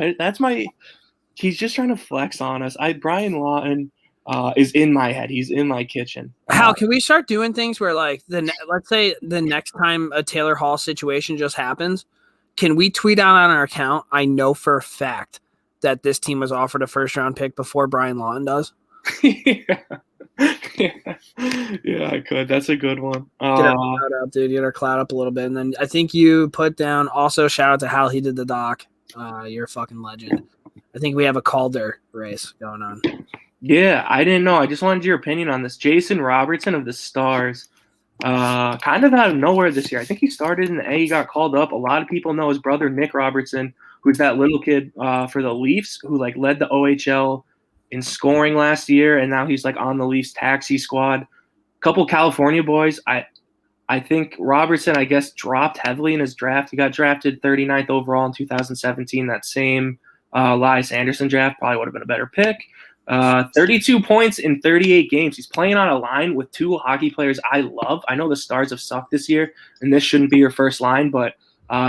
He's just trying to flex on us. Brian Lawton is in my head. He's in my kitchen. How can we start doing things where, like, let's say the next time a Taylor Hall situation just happens, can we tweet out on our account, I know for a fact that this team was offered a first-round pick before Brian Lawton does? Yeah, I could. That's a good one. Get our cloud up, dude. Get our cloud up a little bit. And then I think you put down also shout out to Hal. He did the doc. You're a fucking legend. I think we have a Calder race going on. Yeah, I didn't know. I just wanted your opinion on this. Jason Robertson of the Stars kind of out of nowhere this year. I think he started in the A. He got called up. A lot of people know his brother, Nick Robertson, who's that little kid for the Leafs who, like, led the OHL in scoring last year, and now he's, like, on the Leafs taxi squad. Couple California boys. I think Robertson, I guess, dropped heavily in his draft. He got drafted 39th overall in 2017. That same Elias Anderson draft probably would have been a better pick. 32 points in 38 games. He's playing on a line with two hockey players I love. I know the Stars have sucked this year, and this shouldn't be your first line, but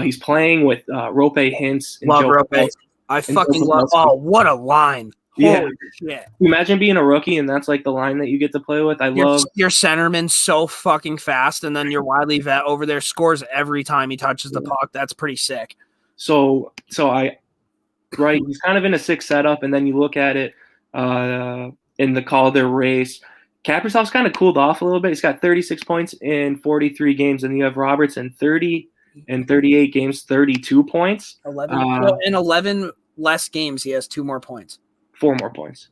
he's playing with Rope Hintz and Love Joe Rope. Pavelski. I fucking love. Oh, what a line! Yeah. Holy shit! Imagine being a rookie and that's like the line that you get to play with. I love your centerman so fucking fast, and then your Wiley vet over there scores every time he touches the puck. That's pretty sick. So he's kind of in a sick setup, and then you look at it in the Calder race. Kaprizov's kind of cooled off a little bit. He's got 36 points in 43 games, and you have Robertson 30 and 38 games, 32 points. 11 less games, he has 2 more points. 4 more points.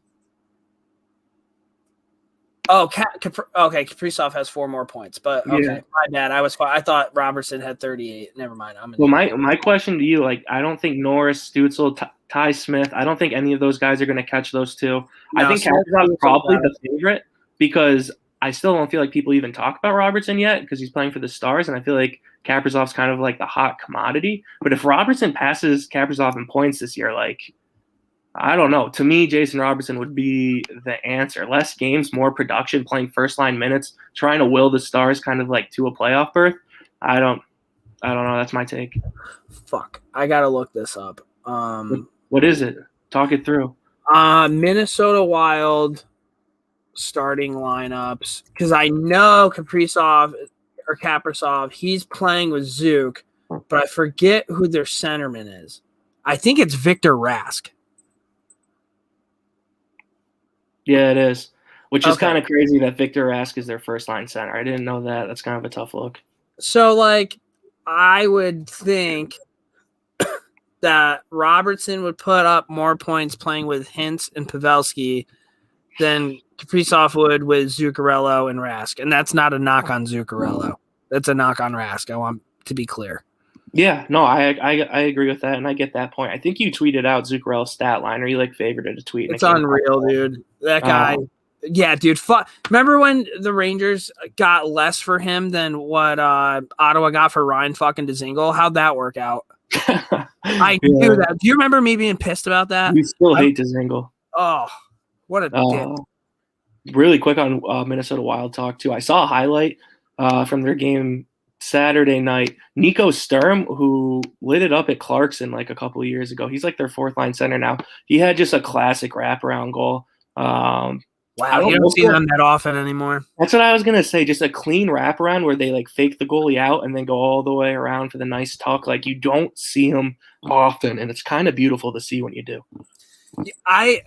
Oh, Kaprizov has 4 more points, but okay, yeah. My bad. I thought Robertson had 38. Never mind. My question to you, like, I don't think Norris, Stützle, Ty Smith, I don't think any of those guys are going to catch those two. No, I think Kaprizov is probably the favorite because I still don't feel like people even talk about Robertson yet because he's playing for the Stars, and I feel like Kaprizov's kind of like the hot commodity. But if Robertson passes Kaprizov in points this year, like, I don't know. To me, Jason Robertson would be the answer. Less games, more production, playing first-line minutes, trying to will the Stars kind of like to a playoff berth. I don't know. That's my take. Fuck. I got to look this up. What is it? Talk it through. Minnesota Wild starting lineups. Because I know Kaprizov, he's playing with Zook, but I forget who their centerman is. I think it's Victor Rask. Yeah, it is, which is kind of crazy that Victor Rask is their first-line center. I didn't know that. That's kind of a tough look. So, like, I would think that Robertson would put up more points playing with Hintz and Pavelski than Kaprizov would with Zuccarello and Rask. And that's not a knock on Zuccarello. That's a knock on Rask. I want to be clear. Yeah, no, I agree with that, and I get that point. I think you tweeted out Zuccarello's stat line, or you favorited a tweet. It's unreal, dude. That guy. Yeah, dude. Remember when the Rangers got less for him than what Ottawa got for Ryan fucking Dzingel? How'd that work out? I knew that. Do you remember me being pissed about that? We still hate Dzingel. Oh, what a dick. Really quick on Minnesota Wild talk, too. I saw a highlight from their game Saturday night. Nico Sturm, who lit it up at Clarkson like a couple of years ago. He's like their 4th-line center now. He had just a classic wraparound goal. Wow, you don't see them that often anymore. That's what I was going to say. Just a clean wraparound where they like fake the goalie out and then go all the way around for the nice tuck. Like, you don't see them often, and it's kind of beautiful to see when you do.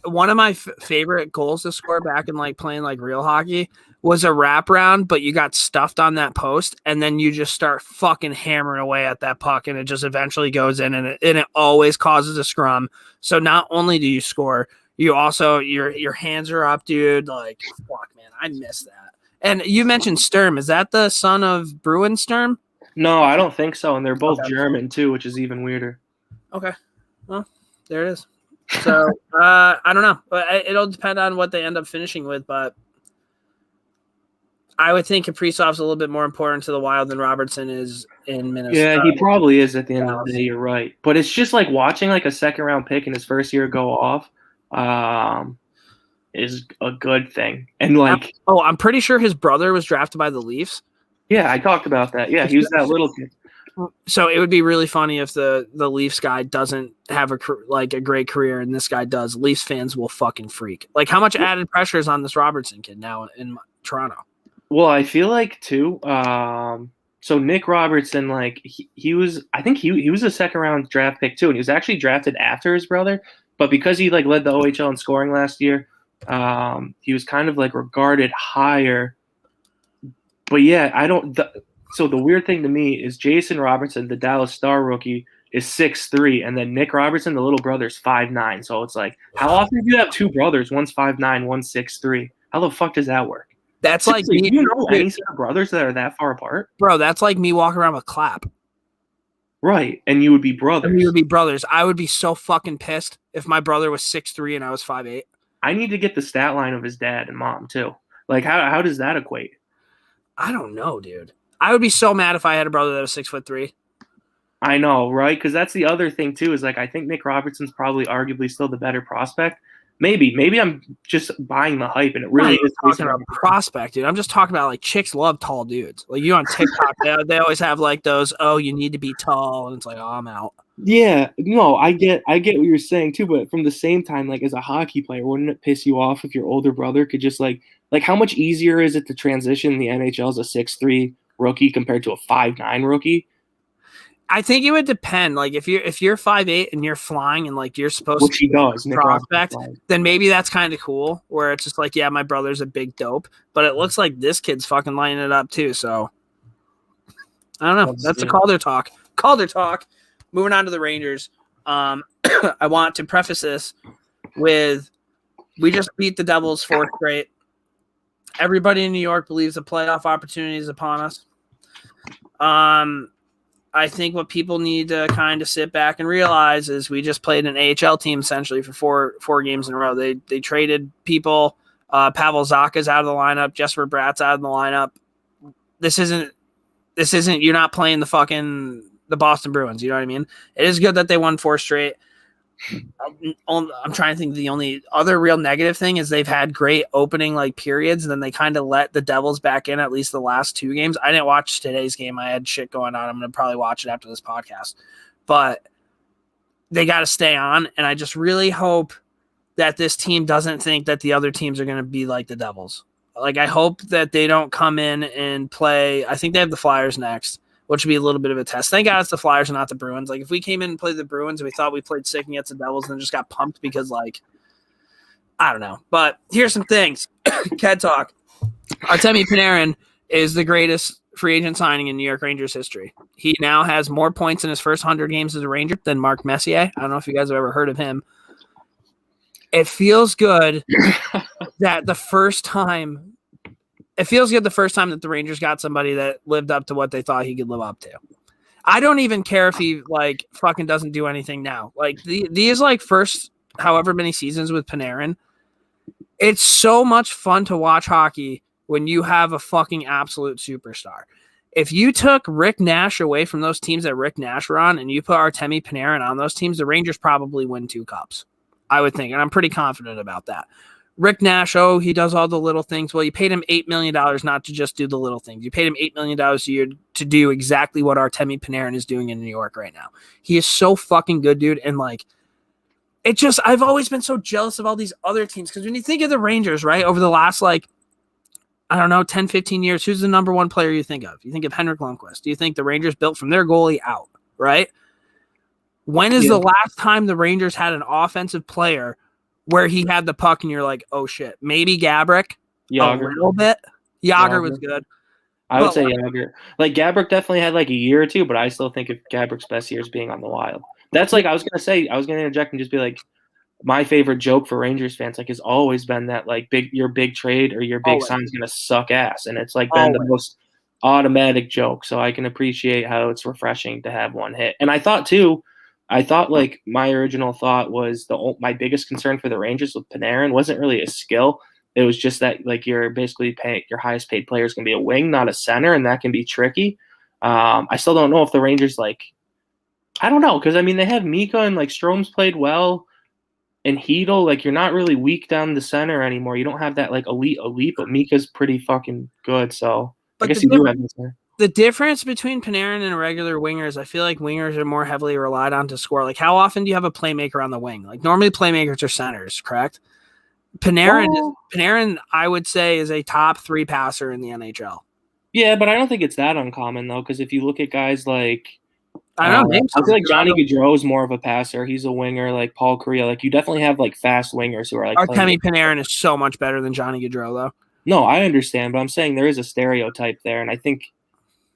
One of my favorite goals to score back in like playing like real hockey was a wraparound, but you got stuffed on that post, and then you just start fucking hammering away at that puck, and it just eventually goes in, and it always causes a scrum. So not only do you score, you also your hands are up, dude. Like, fuck, man, I miss that. And you mentioned Sturm. Is that the son of Bruin Sturm? No, I don't think so. And they're both German too, which is even weirder. Okay, well, there it is. So I don't know, but it'll depend on what they end up finishing with. But I would think Kaprizov's a little bit more important to the Wild than Robertson is in Minnesota. Yeah, he probably is at the end of the day. You're right, but it's just like watching like a 2nd-round pick in his first year go off is a good thing. And like, I'm pretty sure his brother was drafted by the Leafs. Yeah, I talked about that. Yeah, he was that little kid. So it would be really funny if the Leafs guy doesn't have a great career and this guy does. Leafs fans will fucking freak. Like, how much added pressure is on this Robertson kid now in Toronto? Well, I feel like too. So Nick Robertson, like he was, I think he was a 2nd-round draft pick too, and he was actually drafted after his brother. But because he like led the OHL in scoring last year, he was kind of like regarded higher. But yeah, So the weird thing to me is Jason Robertson, the Dallas Star rookie, is 6'3", and then Nick Robertson, the little brother, is 5'9". So it's like, how often do you have 2 brothers? One's 5'9", one's 6'3". How the fuck does that work? That's Seriously, like me. do you know any set of brothers that are that far apart? Bro, that's like me walking around with Clap. Right, and you would be And brothers. we would be brothers. I would be so fucking pissed if my brother was 6'3" and I was 5'8". I need to get the stat line of his dad and mom too. Like, how does that equate? I don't know, dude. I would be so mad if I had a brother that was 6'3". I know, right? Because that's the other thing too. Is like I think Nick Robertson's probably arguably still the better prospect. Maybe I'm just buying the hype, and it really is talking about prospect, dude. I'm just talking about like chicks love tall dudes. Like you on TikTok, they always have like those. Oh, you need to be tall, and it's like, oh, I'm out. Yeah, no, I get what you're saying too, but from the same time, like as a hockey player, wouldn't it piss you off if your older brother could just like how much easier is it to transition in the NHL as a 6'3" rookie compared to a 5'9" rookie? I think it would depend. Like if you're 5'8" and you're flying and like you're supposed Which to he does, be prospect, then maybe that's kind of cool. Where it's just like, yeah, my brother's a big dope, but it looks like this kid's fucking lining it up too. So I don't know. That's the Calder talk. Calder talk. Moving on to the Rangers. I want to preface this with we just beat the Devils 4th straight. Everybody in New York believes a playoff opportunity is upon us. I think what people need to kind of sit back and realize is we just played an AHL team essentially for four games in a row. They traded people. Pavel Zacha's out of the lineup. Jesper Bratt's out of the lineup. This isn't you're not playing the Boston Bruins. You know what I mean? It is good that they won 4 straight. I'm trying to think the only other real negative thing is they've had great opening like periods, and then they kind of let the Devils back in at least the last 2 games. I didn't watch today's game. I had shit going on. I'm going to probably watch it after this podcast. But they got to stay on, and I just really hope that this team doesn't think that the other teams are going to be like the Devils. Like, I hope that they don't come in and play. I think they have the Flyers next, which would be a little bit of a test. Thank God it's the Flyers and not the Bruins. Like, if we came in and played the Bruins and we thought we played sick against the Devils and then just got pumped because, like, I don't know. But here's some things. Ked talk. Artemi Panarin is the greatest free agent signing in New York Rangers history. He now has more points in his first 100 games as a Ranger than Mark Messier. I don't know if you guys have ever heard of him. It feels good that the first time that the Rangers got somebody that lived up to what they thought he could live up to. I don't even care if he like fucking doesn't do anything now. Like these like first however many seasons with Panarin, it's so much fun to watch hockey when you have a fucking absolute superstar. If you took Rick Nash away from those teams that Rick Nash were on and you put Artemi Panarin on those teams, the Rangers probably win 2 cups, I would think. And I'm pretty confident about that. Rick Nash, he does all the little things. Well, you paid him $8 million not to just do the little things. You paid him $8 million a year to do exactly what Artemi Panarin is doing in New York right now. He is so fucking good, dude. And like, I've always been so jealous of all these other teams. Because when you think of the Rangers, right, over the last, like, I don't know, 10, 15 years, who's the number one player you think of? You think of Henrik Lundqvist. Do you think the Rangers built from their goalie out, right? When is the last time the Rangers had an offensive player where he had the puck and you're like, oh shit, maybe Gabrick a little bit. Yager was good. I would say Yager. Like Gabrick definitely had like a year or two, but I still think of Gabrick's best years being on the Wild. That's like I was gonna interject and just be like, my favorite joke for Rangers fans like has always been that like your big trade or your big sign is gonna suck ass, and it's like been the most automatic joke. So I can appreciate how it's refreshing to have one hit. And I thought like my original thought was my biggest concern for the Rangers with Panarin wasn't really a skill. It was just that like you're basically paying your highest paid player is going to be a wing, not a center, and that can be tricky. I still don't know if the Rangers I don't know because I mean they have Mika and like Strome's played well, and Hedl like you're not really weak down the center anymore. You don't have that like elite, but Mika's pretty fucking good. So I guess you do have this there. The difference between Panarin and a regular winger is I feel like wingers are more heavily relied on to score. Like, how often do you have a playmaker on the wing? Like, normally playmakers are centers, correct? Panarin, I would say, is a top 3 passer in the NHL. Yeah, but I don't think it's that uncommon, though, because if you look at guys like I feel like Johnny Gaudreau is more of a passer. He's a winger, like Paul Kariya. Like, you definitely have, like, fast wingers who are, like, Artemi Panarin is so much better than Johnny Gaudreau, though. No, I understand, but I'm saying there is a stereotype there, and I think –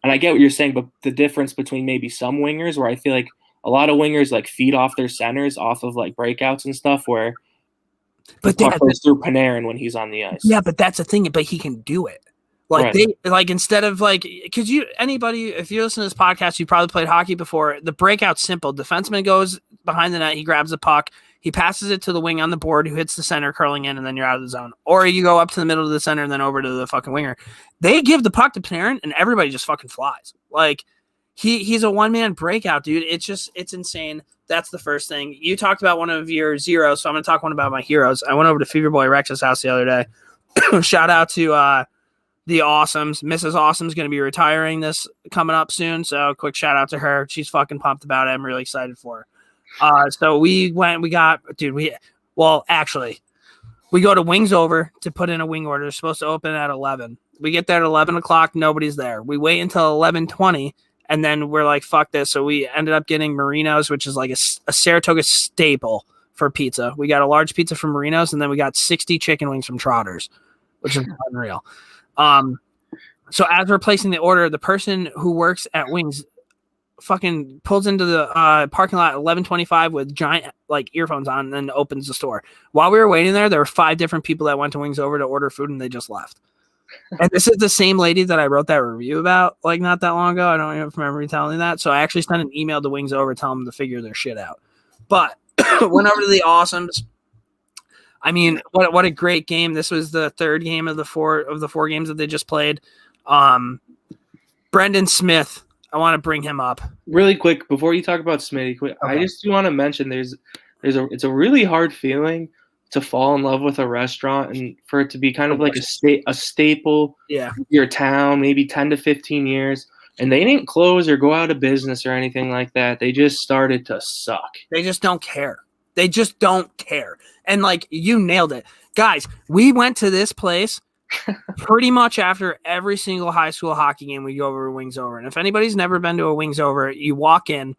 and I get what you're saying, but the difference between maybe some wingers where I feel like a lot of wingers like feed off their centers off of like breakouts and stuff where But the puck goes through Panarin when he's on the ice. Yeah, but that's the thing. But he can do it. Like instead of because if you listen to this podcast, you probably played hockey before. The breakout's simple. Defenseman goes behind the net, he grabs the puck, he passes it to the wing on the board, who hits the center, curling in, and then you're out of the zone. Or you go up to the middle of the center and then over to the fucking winger. They give the puck to Panarin, and everybody just fucking flies. Like he's a one-man breakout, dude. It's insane. That's the first thing. You talked about one of your zeros, so I'm gonna talk one about my heroes. I went over to Fever Boy Rex's house the other day. Shout out to the Awesomes. Mrs. Awesome's going to be retiring this coming up soon. So quick shout out to her. She's fucking pumped about it. I'm really excited for her. So we go to Wings Over to put in a wing order. It's supposed to open at 11. We get there at 11 o'clock. Nobody's there. We wait until 11:20 and then we're like, fuck this. So we ended up getting Marino's, which is like a Saratoga staple for pizza. We got a large pizza from Marino's and then we got 60 chicken wings from Trotters, which is unreal. So as we're placing the order, the person who works at Wings fucking pulls into the parking lot at 11:25 with giant earphones on and then opens the store. While we were waiting there were 5 different people that went to Wings Over to order food and they just left. And this is the same lady that I wrote that review about not that long ago. I don't even remember you telling me that. So I actually sent an email to Wings Over telling them to figure their shit out. But went over to the Awesomes. I mean, what a great game. This was the third game of the four games that they just played. Brendan Smith, I want to bring him up. Really quick, before you talk about Smitty, okay. I just want to mention it's a really hard feeling to fall in love with a restaurant and for it to be kind of like a staple of your town, maybe 10 to 15 years. And they didn't close or go out of business or anything like that. They just started to suck. They just don't care. They just don't care. And you nailed it. Guys, we went to this place pretty much after every single high school hockey game we go over to Wings Over. And if anybody's never been to a Wings Over, you walk in,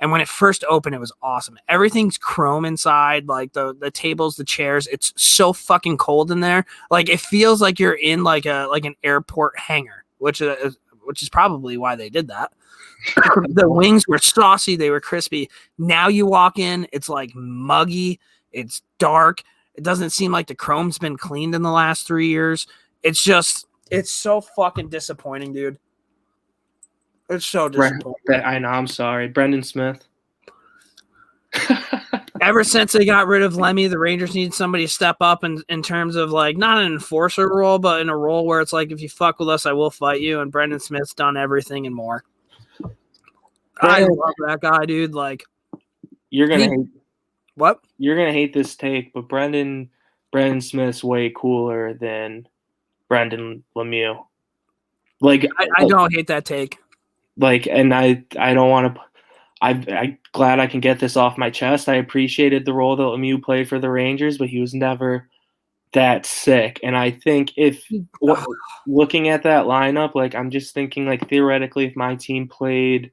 and when it first opened, it was awesome. Everything's chrome inside, the tables, the chairs. It's so fucking cold in there. It feels like you're in an airport hangar, which is probably why they did that. The wings were saucy. They were crispy. Now you walk in, it's muggy. It's dark. It doesn't seem like the chrome's been cleaned in the last 3 years. It's so fucking disappointing, dude. It's so disappointing. I know. I'm sorry. Brendan Smith. Ever since they got rid of Lemmy, the Rangers need somebody to step up in terms of not an enforcer role, but in a role where it's if you fuck with us, I will fight you. And Brendan Smith's done everything and more. I love that guy, dude. You're gonna hate what? You're gonna hate this take, but Brendan Smith's way cooler than Brendan Lemieux. I don't hate that take. And I don't want to. I'm glad I can get this off my chest. I appreciated the role that Lemieux played for the Rangers, but he was never that sick. And I think looking at that lineup, I'm just thinking theoretically, if my team played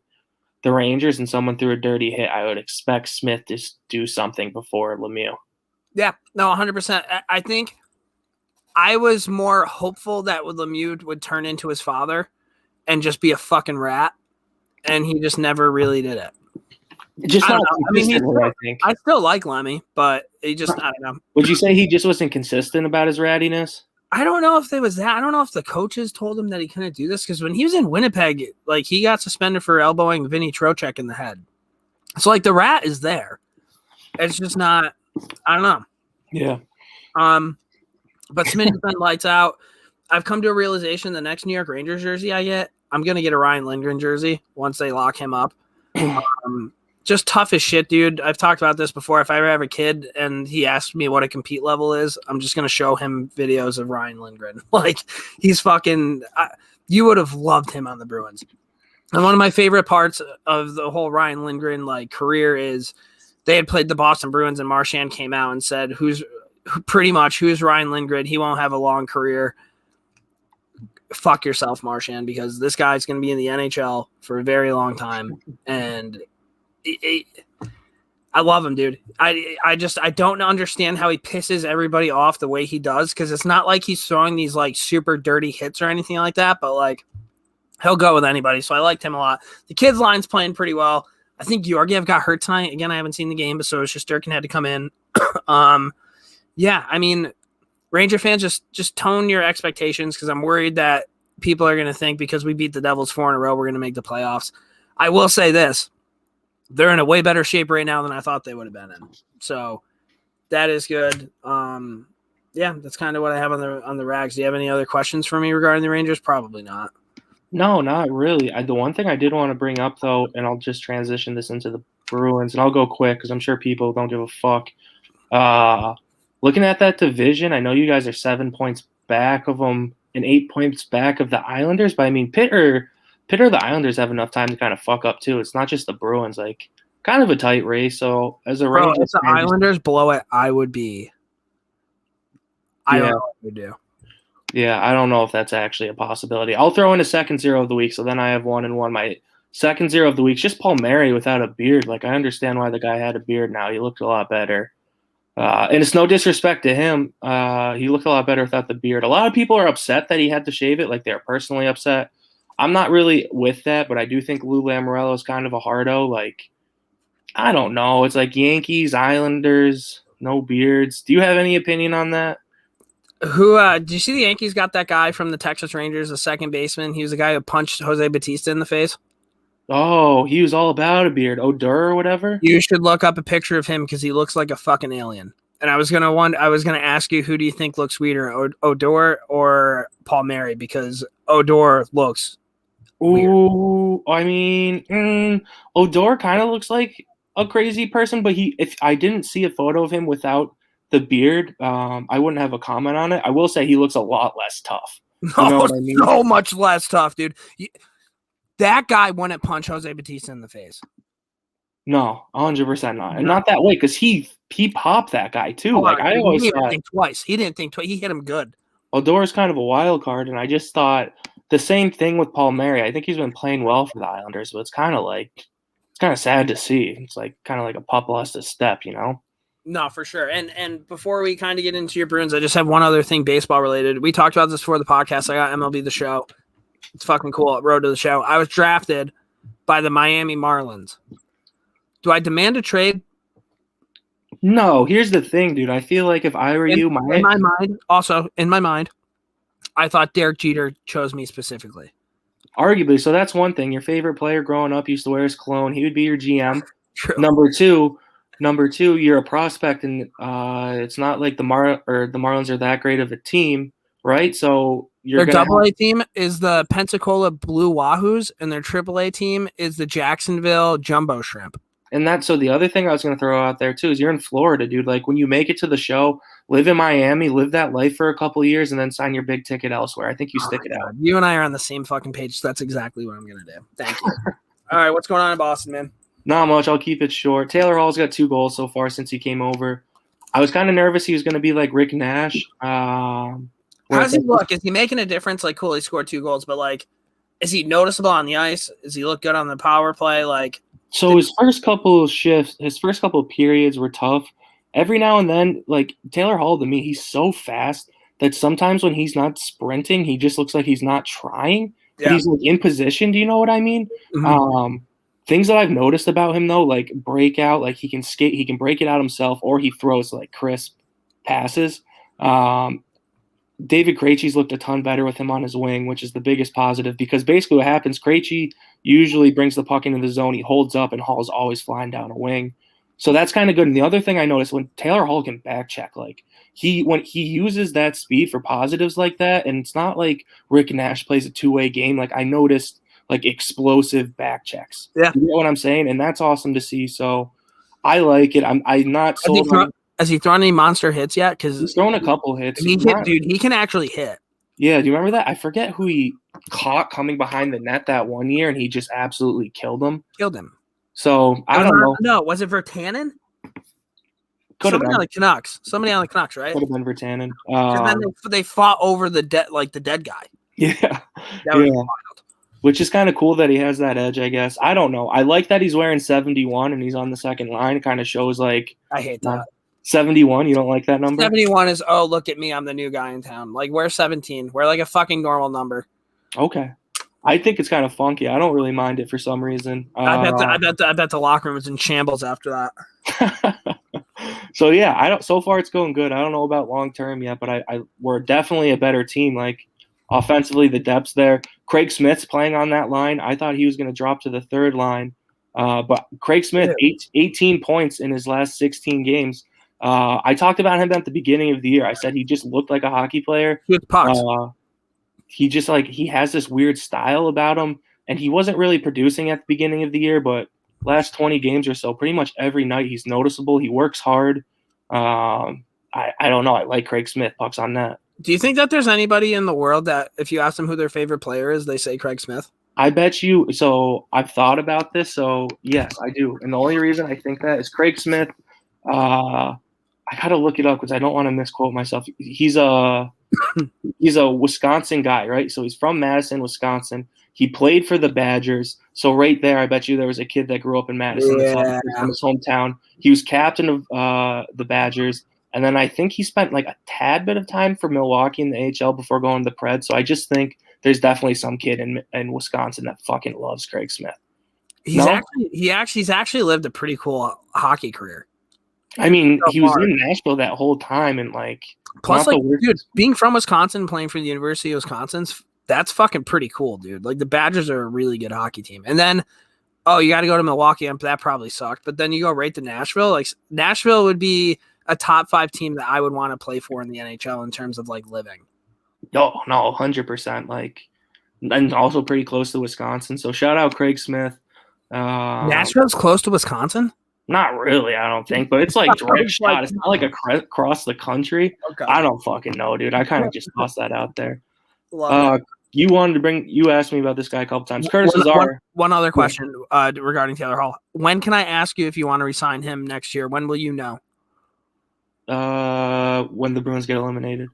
the Rangers and someone threw a dirty hit, I would expect Smith to do something before Lemieux. Yeah, no, 100%. I think I was more hopeful that Lemieux would turn into his father and just be a fucking rat, and he just never really did it. Just not I think. I still like Lemmy, but he just, I don't know. Would you say he just wasn't consistent about his rattiness? I don't know if it was that. I don't know if the coaches told him that he couldn't do this, because when he was in Winnipeg, he got suspended for elbowing Vinny Trocheck in the head. So the rat is there. It's just not. I don't know. Yeah. But Smitty's been lights out. I've come to a realization: the next New York Rangers jersey I get, I'm gonna get a Ryan Lindgren jersey once they lock him up. Just tough as shit, dude. I've talked about this before. If I ever have a kid and he asks me what a compete level is, I'm just going to show him videos of Ryan Lindgren. He's fucking you would have loved him on the Bruins. And one of my favorite parts of the whole Ryan Lindgren career is they had played the Boston Bruins and Marchand came out and said, who's Ryan Lindgren? He won't have a long career. Fuck yourself, Marchand, because this guy's going to be in the NHL for a very long time. And I love him, dude. I don't understand how he pisses everybody off the way he does, because it's not like he's throwing these super dirty hits or anything like that, but he'll go with anybody. So I liked him a lot. The kids' line's playing pretty well. I think Georgiev got hurt tonight. Again, I haven't seen the game, but so it's just Durkin had to come in. Yeah, I mean, Ranger fans, just tone your expectations because I'm worried that people are going to think because we beat the Devils 4 in a row, we're going to make the playoffs. I will say this. They're in a way better shape right now than I thought they would have been in. So that is good. Yeah, that's kind of what I have on the Rags. Do you have any other questions for me regarding the Rangers? Probably not. No, not really. The one thing I did want to bring up, though, and I'll just transition this into the Bruins, and I'll go quick because I'm sure people don't give a fuck. Looking at that division, I know you guys are 7 points back of them and 8 points back of the Islanders, but I mean, Pitt or the Islanders have enough time to kind of fuck up too. It's not just the Bruins, like kind of a tight race. So as a Rangers, if the Islanders blow it, I would be. I don't know what we do. Yeah, I don't know if that's actually a possibility. I'll throw in a second zero of the week, so then I have 1-1. My second zero of the week is just Paul Mary without a beard. Like, I understand why the guy had a beard now. He looked a lot better. And it's no disrespect to him. He looked a lot better without the beard. A lot of people are upset that he had to shave it, like they're personally upset. I'm not really with that, but I do think Lou Lamoriello is kind of a hardo. Like, I don't know. It's like Yankees, Islanders, no beards. Do you have any opinion on that? Who did you see the Yankees got that guy from the Texas Rangers, the second baseman? He was the guy who punched Jose Bautista in the face. Oh, he was all about a beard. Odor or whatever? You should look up a picture of him because he looks like a fucking alien. And I was gonna ask you, who do you think looks sweeter, Odor or Paul Mary? Because Odor looks Ooh, I mean, Odor kind of looks like a crazy person, but if I didn't see a photo of him without the beard, I wouldn't have a comment on it. I will say he looks a lot less tough. You know what I mean? So much less tough, dude. That guy wouldn't punch Jose Bautista in the face. No, 100% not. And not that way, because he popped that guy too. I always didn't think twice. He didn't think twice. He hit him good. Odor's kind of a wild card, and I just thought the same thing with Paul Mary. I think he's been playing well for the Islanders, but it's kind of sad to see. It's like kind of like a pup lost a step, you know? No, for sure. And before we kind of get into your Bruins, I just have one other thing baseball related. We talked about this before the podcast. I got MLB The Show. It's fucking cool. Road to the Show. I was drafted by the Miami Marlins. Do I demand a trade? No. Here's the thing, dude. I feel like if I were you, in my mind, I thought Derek Jeter chose me specifically. Arguably. So that's one thing. Your favorite player growing up used to wear his cologne. He would be your GM. True. Number two, you're a prospect, and it's not like the Marlins are that great of a team, right? So their AA team is the Pensacola Blue Wahoos, and their AAA team is the Jacksonville Jumbo Shrimp. And so the other thing I was going to throw out there too is you're in Florida, dude. Like when you make it to the show, live in Miami, live that life for a couple of years, and then sign your big ticket elsewhere. I think you stick it out. You and I are on the same fucking page. So that's exactly what I'm going to do. Thank you. All right, what's going on in Boston, man? Not much. I'll keep it short. Taylor Hall's got 2 goals so far since he came over. I was kind of nervous he was going to be like Rick Nash. How does he look? Is he making a difference? Like, cool, he scored 2 goals, but like, is he noticeable on the ice? Does he look good on the power play? Like, so his first couple of shifts, his first couple of periods were tough. Every now and then, like Taylor Hall to me, he's so fast that sometimes when he's not sprinting, he just looks like he's not trying. Yeah. But he's like in position. Do you know what I mean? Mm-hmm. Things that I've noticed about him though, like breakout, like he can skate, he can break it out himself, or he throws like crisp passes. David Krejci's looked a ton better with him on his wing, which is the biggest positive because basically what happens, Krejci usually brings the puck into the zone, he holds up, and Hall's always flying down a wing. So that's kind of good. And the other thing I noticed when Taylor Hall can back check, like when he uses that speed for positives like that, and it's not like Rick Nash plays a 2-way game. Like I noticed like explosive back checks. Yeah. You know what I'm saying? And that's awesome to see. So I like it. I'm not sold on. Has he thrown any monster hits yet? Because he's thrown a couple hits. He can actually hit. Yeah, do you remember that? I forget who he caught coming behind the net that one year, and he just absolutely killed him. So I don't know. No, was it Virtanen? Somebody on the Canucks. Right? Could have been Virtanen. And then they fought over the dead guy. Yeah. That was wild. Which is kind of cool that he has that edge, I guess. I don't know. I like that he's wearing 71 and he's on the second line. It kind of shows like I hate that. 71, you don't like that number? 71 is, oh, look at me, I'm the new guy in town. Like, wear 17. Wear like a fucking normal number. Okay. I think it's kind of funky. I don't really mind it for some reason. I bet the locker room was in shambles after that. So yeah, I don't. So far, it's going good. I don't know about long term yet, but we're definitely a better team. Like offensively, the depth's there. Craig Smith's playing on that line. I thought he was going to drop to the third line, but Craig Smith, 18 points in his last 16 games. I talked about him at the beginning of the year. I said he just looked like a hockey player. Good pucks. He just he has this weird style about him, and he wasn't really producing at the beginning of the year, but last 20 games or so, pretty much every night he's noticeable. He works hard. I don't know. I like Craig Smith. Pucks on that. Do you think that there's anybody in the world that if you ask them who their favorite player is, they say Craig Smith? I bet you. So I've thought about this. So yes, I do. And the only reason I think that is Craig Smith. I got to look it up because I don't want to misquote myself. He's a Wisconsin guy, right? So he's from Madison, Wisconsin. He played for the Badgers. So right there, I bet you there was a kid that grew up in Madison from his hometown. He was captain of the Badgers. And then I think he spent like a tad bit of time for Milwaukee in the AHL before going to the Preds. So I just think there's definitely some kid in Wisconsin that fucking loves Craig Smith. He's actually lived a pretty cool hockey career. I mean, he was in Nashville that whole time, and plus, dude, being from Wisconsin, playing for the University of Wisconsin, that's fucking pretty cool, dude. Like the Badgers are a really good hockey team, and then you got to go to Milwaukee, and that probably sucked. But then you go right to Nashville. Like Nashville would be a top 5 team that I would want to play for in the NHL in terms of living. No, 100%. And also pretty close to Wisconsin. So shout out Craig Smith. Nashville's close to Wisconsin. Not really, I don't think, but it's direct shot. It's not across the country. Okay. I don't fucking know, dude. I kind of just tossed that out there. You asked me about this guy a couple times. Curtis Lazar. One other question regarding Taylor Hall. When can I ask you if you want to resign him next year? When will you know? When the Bruins get eliminated.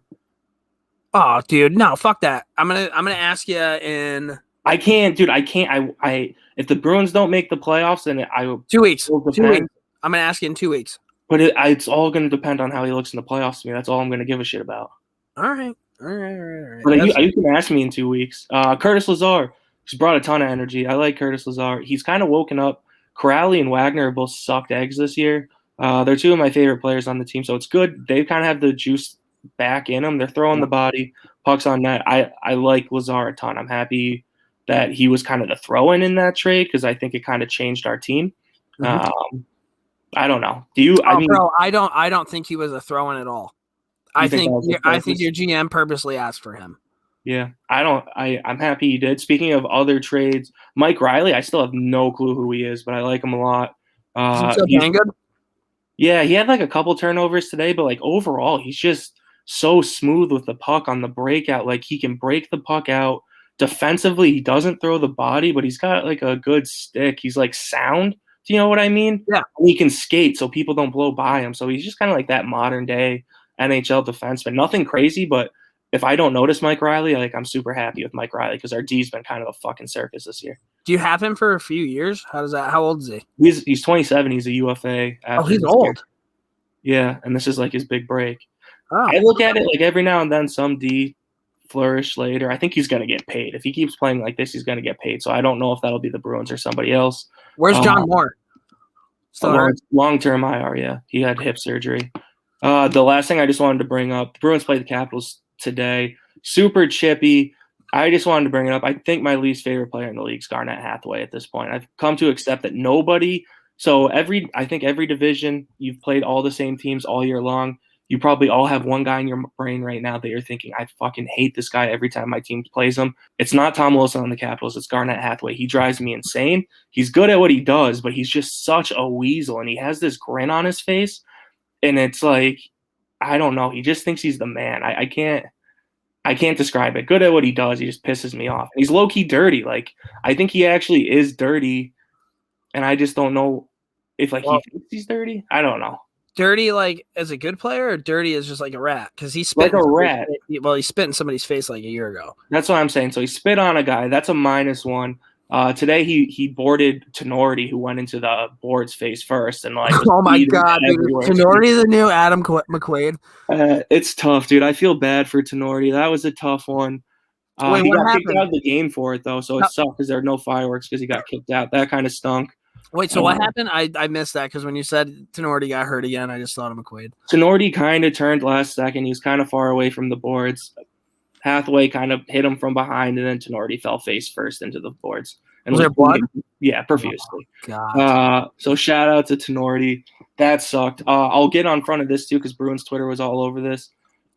Oh, dude, no, fuck that. I'm gonna ask you in. I can't, dude. I can't. I if the Bruins don't make the playoffs, then 2 weeks. 2 weeks. I'm gonna ask you in 2 weeks. But it's all gonna depend on how he looks in the playoffs to me. That's all I'm gonna give a shit about. All right. But you can ask me in 2 weeks. Curtis Lazar, he's brought a ton of energy. I like Curtis Lazar. He's kind of woken up. Corrali and Wagner have both sucked eggs this year. They're two of my favorite players on the team, so it's good. They kind of have the juice back in them. They're throwing the body, pucks on net. I like Lazar a ton. I'm happy that he was kind of the throw-in in that trade because I think it kind of changed our team. Mm-hmm. I don't know. Do you? Bro, I don't think he was a throw-in at all. I think your GM purposely asked for him. Yeah, I'm happy he did. Speaking of other trades, Mike Riley, I still have no clue who he is, but I like him a lot. Is he still good? Yeah, he had a couple turnovers today, but overall, he's just so smooth with the puck on the breakout. He can break the puck out. Defensively, he doesn't throw the body, but he's got a good stick. He's sound. Do you know what I mean? Yeah. And he can skate so people don't blow by him. So he's just kind of that modern day NHL defenseman. Nothing crazy, but if I don't notice Mike Riley, I'm super happy with Mike Riley because our D's been kind of a fucking circus this year. Do you have him for a few years? How old is he? He's 27. He's a UFA. He's old. Yeah, and this is his big break. Oh. I look at it every now and then some D flourish later. I think he's going to get paid. If he keeps playing like this, he's going to get paid. So I don't know if that'll be the Bruins or somebody else. Where's John Moore? Long-term IR, yeah. He had hip surgery. The last thing I just wanted to bring up, the Bruins played the Capitals today. Super chippy. I just wanted to bring it up. I think my least favorite player in the league is Garnett Hathaway at this point. I've come to accept that nobody – so I think every division, you've played all the same teams all year long. You probably all have one guy in your brain right now that you're thinking, I fucking hate this guy every time my team plays him. It's not Tom Wilson on the Capitals. It's Garnett Hathaway. He drives me insane. He's good at what he does, but he's just such a weasel, and he has this grin on his face, and it's I don't know. He just thinks he's the man. I can't describe it. Good at what he does. He just pisses me off. He's low-key dirty. I think he actually is dirty, and I just don't know if he thinks he's dirty. I don't know. Dirty as a good player, or dirty as just a rat? Because he spit like a rat. He spit in somebody's face a year ago. That's what I'm saying. So he spit on a guy. That's a -1. Today he boarded Tenorti, who went into the board's face first, and oh my god, dude! Tenorti the new Adam McQuaid. It's tough, dude. I feel bad for Tenorti. That was a tough one. Wait, he what got happened? kicked out of the game for it though, so it sucked because there are no fireworks because he got kicked out. That kind of stunk. Wait, so what happened? I missed that because when you said Tenorti got hurt again, I just thought of McQuaid. Tenorti kind of turned last second. He was kind of far away from the boards. Hathaway kind of hit him from behind, and then Tenorti fell face first into the boards. And was there blood? Yeah, profusely. Oh, God. So shout out to Tenorti. That sucked. I'll get on front of this too because Bruins Twitter was all over this.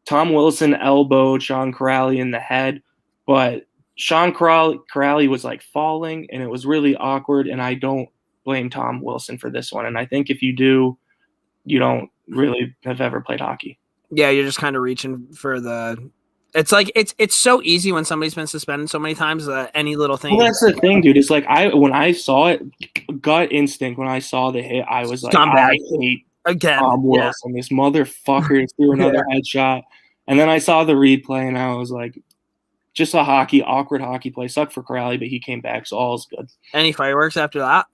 Tom Wilson elbowed Sean Kuraly in the head, but Sean Kuraly was like falling, and it was really awkward, and I don't blame Tom Wilson for this one. And I think if you do, you don't really have ever played hockey. Yeah, you're just kind of reaching for the – it's like it's so easy when somebody's been suspended so many times that any little thing – Well, that's the thing, dude. It's like when I saw it, gut instinct, when I saw the hit, I was like, I hate Tom Wilson. This motherfucker threw another headshot. And then I saw the replay, and I was like, just a awkward hockey play. Sucked for Kuraly, but he came back, so all's good. Any fireworks after that?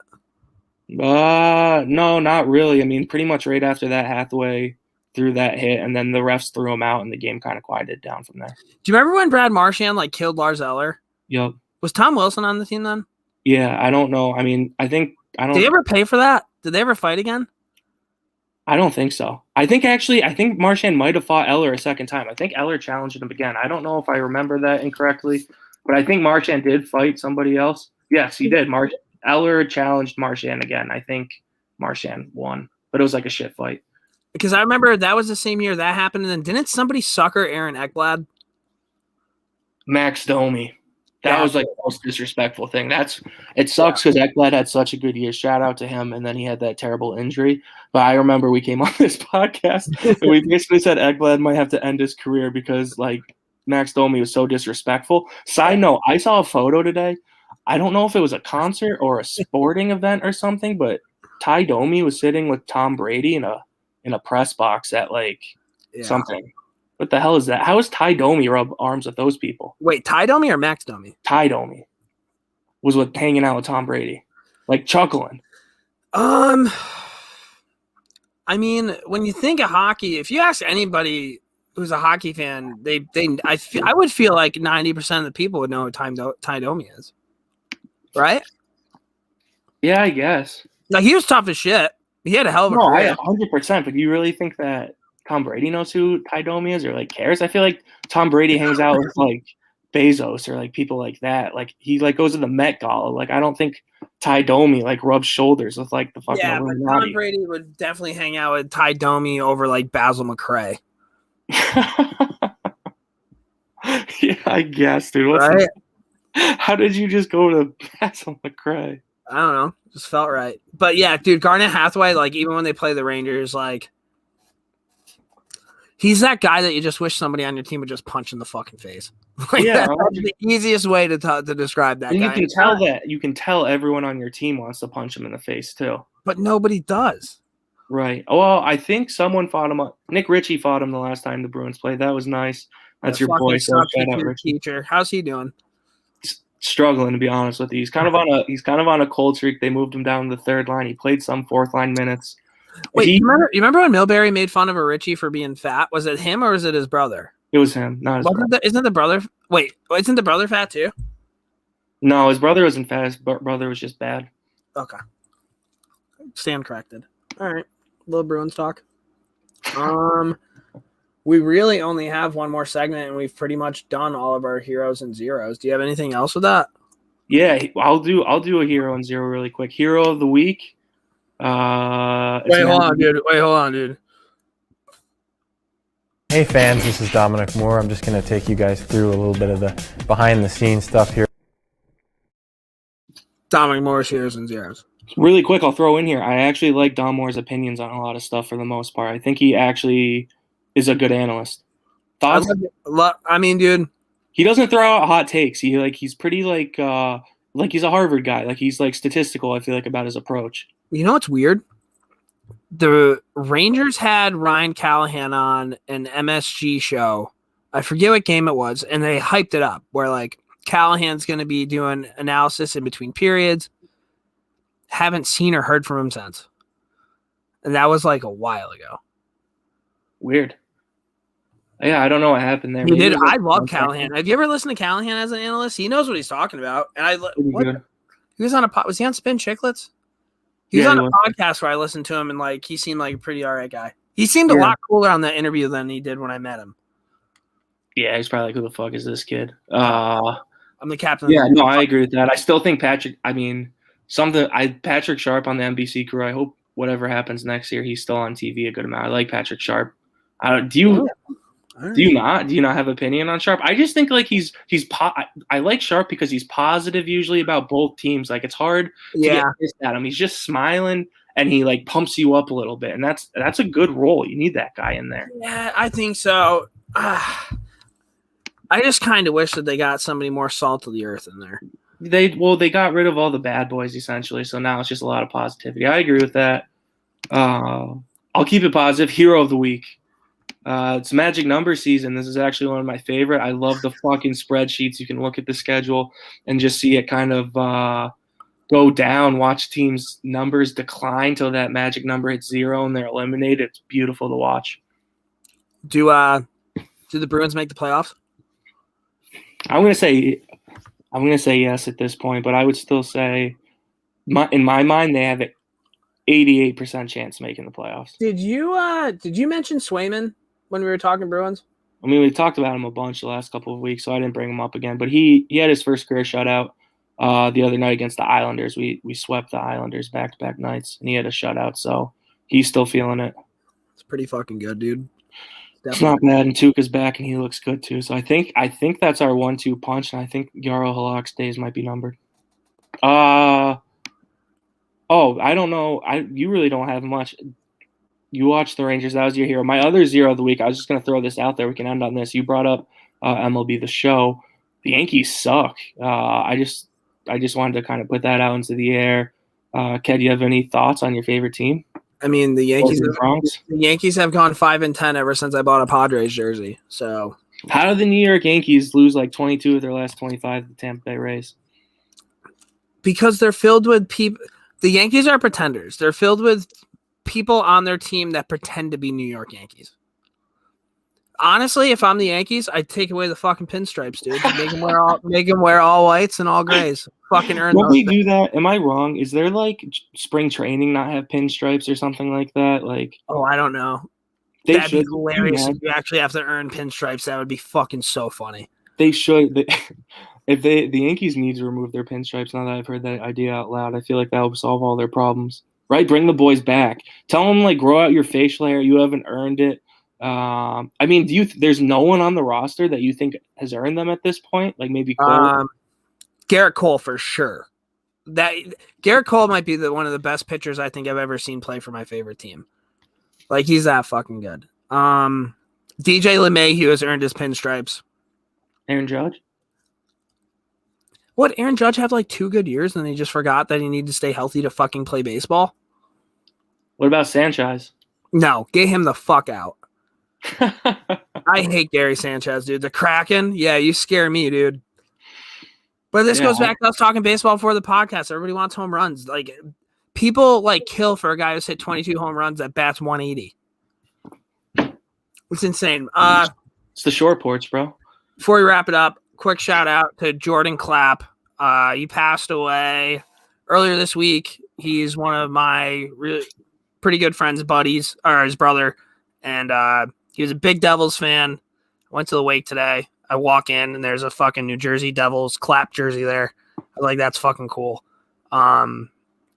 No, not really. I mean, pretty much right after that, Hathaway threw that hit, and then the refs threw him out, and the game kind of quieted down from there. Do you remember when Brad Marchand killed Lars Eller? Yep. Was Tom Wilson on the team then? Yeah, I don't know. I mean, I don't. Did they ever pay for that? Did they ever fight again? I don't think so. I think Marchand might have fought Eller a second time. I think Eller challenged him again. I don't know if I remember that incorrectly, but I think Marchand did fight somebody else. Yes, he did. Eller challenged Marchand again. I think Marchand won, but it was like a shit fight. Because I remember that was the same year that happened, and then didn't somebody sucker Aaron Ekblad? Max Domi. That was like the most disrespectful thing. It sucks because Ekblad had such a good year. Shout out to him, and then he had that terrible injury. But I remember we came on this podcast and we basically said Ekblad might have to end his career because like Max Domi was so disrespectful. Side note, I saw a photo today. I don't know if it was a concert or a sporting event or something, but Ty Domi was sitting with Tom Brady in a press box at something. What the hell is that? How is Ty Domi rub arms with those people? Wait, Ty Domi or Max Domi? Ty Domi was hanging out with Tom Brady, like chuckling. I mean, when you think of hockey, if you ask anybody who's a hockey fan, I would feel like 90% of the people would know who Ty Domi is, right? Yeah, I guess. Like he was tough as shit. He had a hell of a career. 100%. But do you really think that Tom Brady knows who Ty Domi is or like cares? I feel like Tom Brady hangs out with like Bezos or like people like that. Like he like goes to the Met Gala. Like I don't think Ty Domi like rubs shoulders with like the fucking Illuminati. But Tom Brady would definitely hang out with Ty Domi over like Basil McRae. Yeah, I guess, dude. Right? How did you just go to Basil McRae? I don't know. Just felt right. But yeah, dude, Garnet Hathaway, like even when they play the Rangers, like he's that guy that you just wish somebody on your team would just punch in the fucking face. Like, yeah, that's the easiest way to describe that. And guy. you can tell everyone on your team wants to punch him in the face too. But nobody does. Right. Well, I think someone fought him. Nick Ritchie fought him the last time the Bruins played. That was nice. That's your boy. So teacher. How's he doing? Struggling, to be honest with you. He's kind of on a cold streak. They moved him down to the third line. He played some fourth line minutes. Wait, you remember when Milbury made fun of a Ritchie for being fat? Was it him or was it his brother? It was him, not his brother. Isn't the brother? Wait, isn't the brother fat too? No, his brother wasn't fat. His brother was just bad. Okay. Stand corrected. All right. Little Bruins talk. We really only have one more segment, and we've pretty much done all of our heroes and zeros. Do you have anything else with that? Yeah, I'll do a hero and zero really quick. Hero of the week. Wait, hold on, dude. Hey fans, this is Dominic Moore. I'm just going to take you guys through a little bit of the behind-the-scenes stuff here. Dominic Moore's heroes and zeros. Really quick, I'll throw in here. I actually like Dom Moore's opinions on a lot of stuff for the most part. I think he actually is a good analyst. Thoughts? I mean, dude, he doesn't throw out hot takes. He's pretty like he's a Harvard guy. Like he's like statistical. I feel like about his approach. You know what's weird? The Rangers had Ryan Callahan on an MSG show. I forget what game it was, and they hyped it up where like Callahan's going to be doing analysis in between periods. Haven't seen or heard from him since. And that was like a while ago. Weird. Yeah, I don't know what happened there. I love Callahan. Have you ever listened to Callahan as an analyst? He knows what he's talking about. And he was on was he on Spin Chicklets? He was on a podcast where I listened to him, and like he seemed like a pretty all right guy. He seemed a lot cooler on the interview than he did when I met him. Yeah, he's probably like, who the fuck is this kid? I'm the captain. Yeah, no, I agree with that. I still think Patrick Sharp on the NBC crew. I hope whatever happens next year, he's still on TV a good amount. I like Patrick Sharp. Do you not have opinion on Sharp? I just think like I like Sharp because he's positive usually about both teams. Like it's hard to get pissed at him. He's just smiling and he like pumps you up a little bit, and that's a good role. You need that guy in there. Yeah, I think so. I just kind of wish that they got somebody more salt of the earth in there. They got rid of all the bad boys essentially, so now it's just a lot of positivity. I agree with that. I'll keep it positive. Hero of the week. It's magic number season. This is actually one of my favorite. I love the fucking spreadsheets. You can look at the schedule and just see it kind of go down, watch teams' numbers decline till that magic number hits 0 and they're eliminated. It's beautiful to watch. Do the Bruins make the playoffs? I'm gonna say yes at this point, but I would still say, in my mind, they have an 88% chance of making the playoffs. Did you mention Swayman when we were talking Bruins? I mean, we talked about him a bunch the last couple of weeks, so I didn't bring him up again. But he had his first career shutout the other night against the Islanders. We swept the Islanders back-to-back nights, and he had a shutout, so he's still feeling it. It's pretty fucking good, dude. It's not bad, and Tuukka's back, and he looks good too. So I think that's our 1-2 punch, and I think Jarro Halak's days might be numbered. I don't know. You really don't have much. You watched the Rangers. That was your hero. My other zero of the week, I was just going to throw this out there. We can end on this. You brought up MLB The Show. The Yankees suck. I just wanted to kind of put that out into the air. Ked, you have any thoughts on your favorite team? I mean, the Yankees have gone 5-10 ever since I bought a Padres jersey. So how do the New York Yankees lose like 22 of their last 25 to the Tampa Bay Rays? Because they're filled with people. The Yankees are pretenders. They're filled with people on their team that pretend to be New York Yankees. Honestly, if I'm the Yankees, I'd take away the fucking pinstripes, dude. Make them wear all whites and all grays. Fucking earn. Don't they do that? Am I wrong? Is there like spring training not have pinstripes or something like that? Like, I don't know. That'd be hilarious if you actually have to earn pinstripes. That would be fucking so funny. They should. The Yankees need to remove their pinstripes. Now that I've heard that idea out loud, I feel like that would solve all their problems. Right? Bring the boys back. Tell them like grow out your facial hair. You haven't earned it. I mean, there's no one on the roster that you think has earned them at this point? Like maybe Cole? Garrett Cole for sure. Garrett Cole might be one of the best pitchers I think I've ever seen play for my favorite team. Like he's that fucking good. DJ LeMahieu has earned his pinstripes. Aaron Judge? What, Aaron Judge had like 2 good years and he just forgot that he needed to stay healthy to fucking play baseball? What about Sanchez? No, get him the fuck out. I hate Gary Sanchez, dude. The Kraken? Yeah, you scare me, dude. But this goes back to us talking baseball before the podcast. Everybody wants home runs. Like, people like kill for a guy who's hit 22 home runs that bats 180. It's insane. It's the short porch, bro. Before we wrap it up, quick shout out to Jordan Clapp. He passed away earlier this week. He's one of my really pretty good friends, buddies, or his brother. And he was a big Devils fan. I went to the wake today. I walk in and there's a fucking New Jersey Devils Clapp jersey there. I was like, that's fucking cool.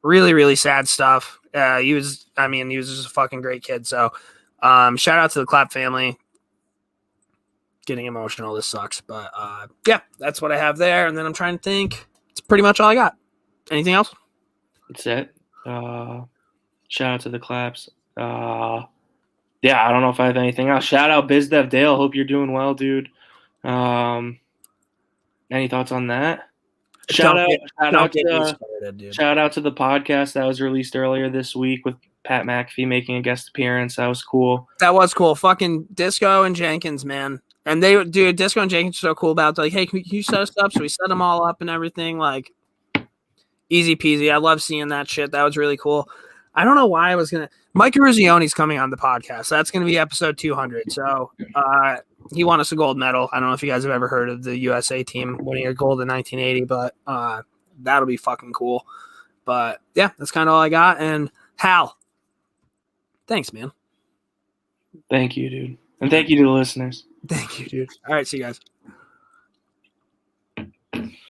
Really, really sad stuff. He was just a fucking great kid. So shout out to the Clapp family. Getting emotional. This sucks. But yeah, that's what I have there. And then I'm trying to think. It's pretty much all I got. Anything else? That's it. Shout out to the Claps. Yeah, I don't know if I have anything else. Shout out BizDev Dale. Hope you're doing well, dude. Any thoughts on that? Shout out to the podcast that was released earlier this week with Pat McAfee making a guest appearance. That was cool. That was cool. Fucking Disco and Jenkins, man. And Disco and Jenkins are so cool about it. Like, hey, can you set us up? So we set them all up and everything. Like, easy peasy. I love seeing that shit. That was really cool. I don't know why I was going to – Mike Ruzzione's coming on the podcast. That's going to be episode 200. So he won us a gold medal. I don't know if you guys have ever heard of the USA team winning a gold in 1980, but that'll be fucking cool. But yeah, that's kind of all I got. And Hal, thanks, man. Thank you, dude. And thank you to the listeners. Thank you, dude. All right, see you guys.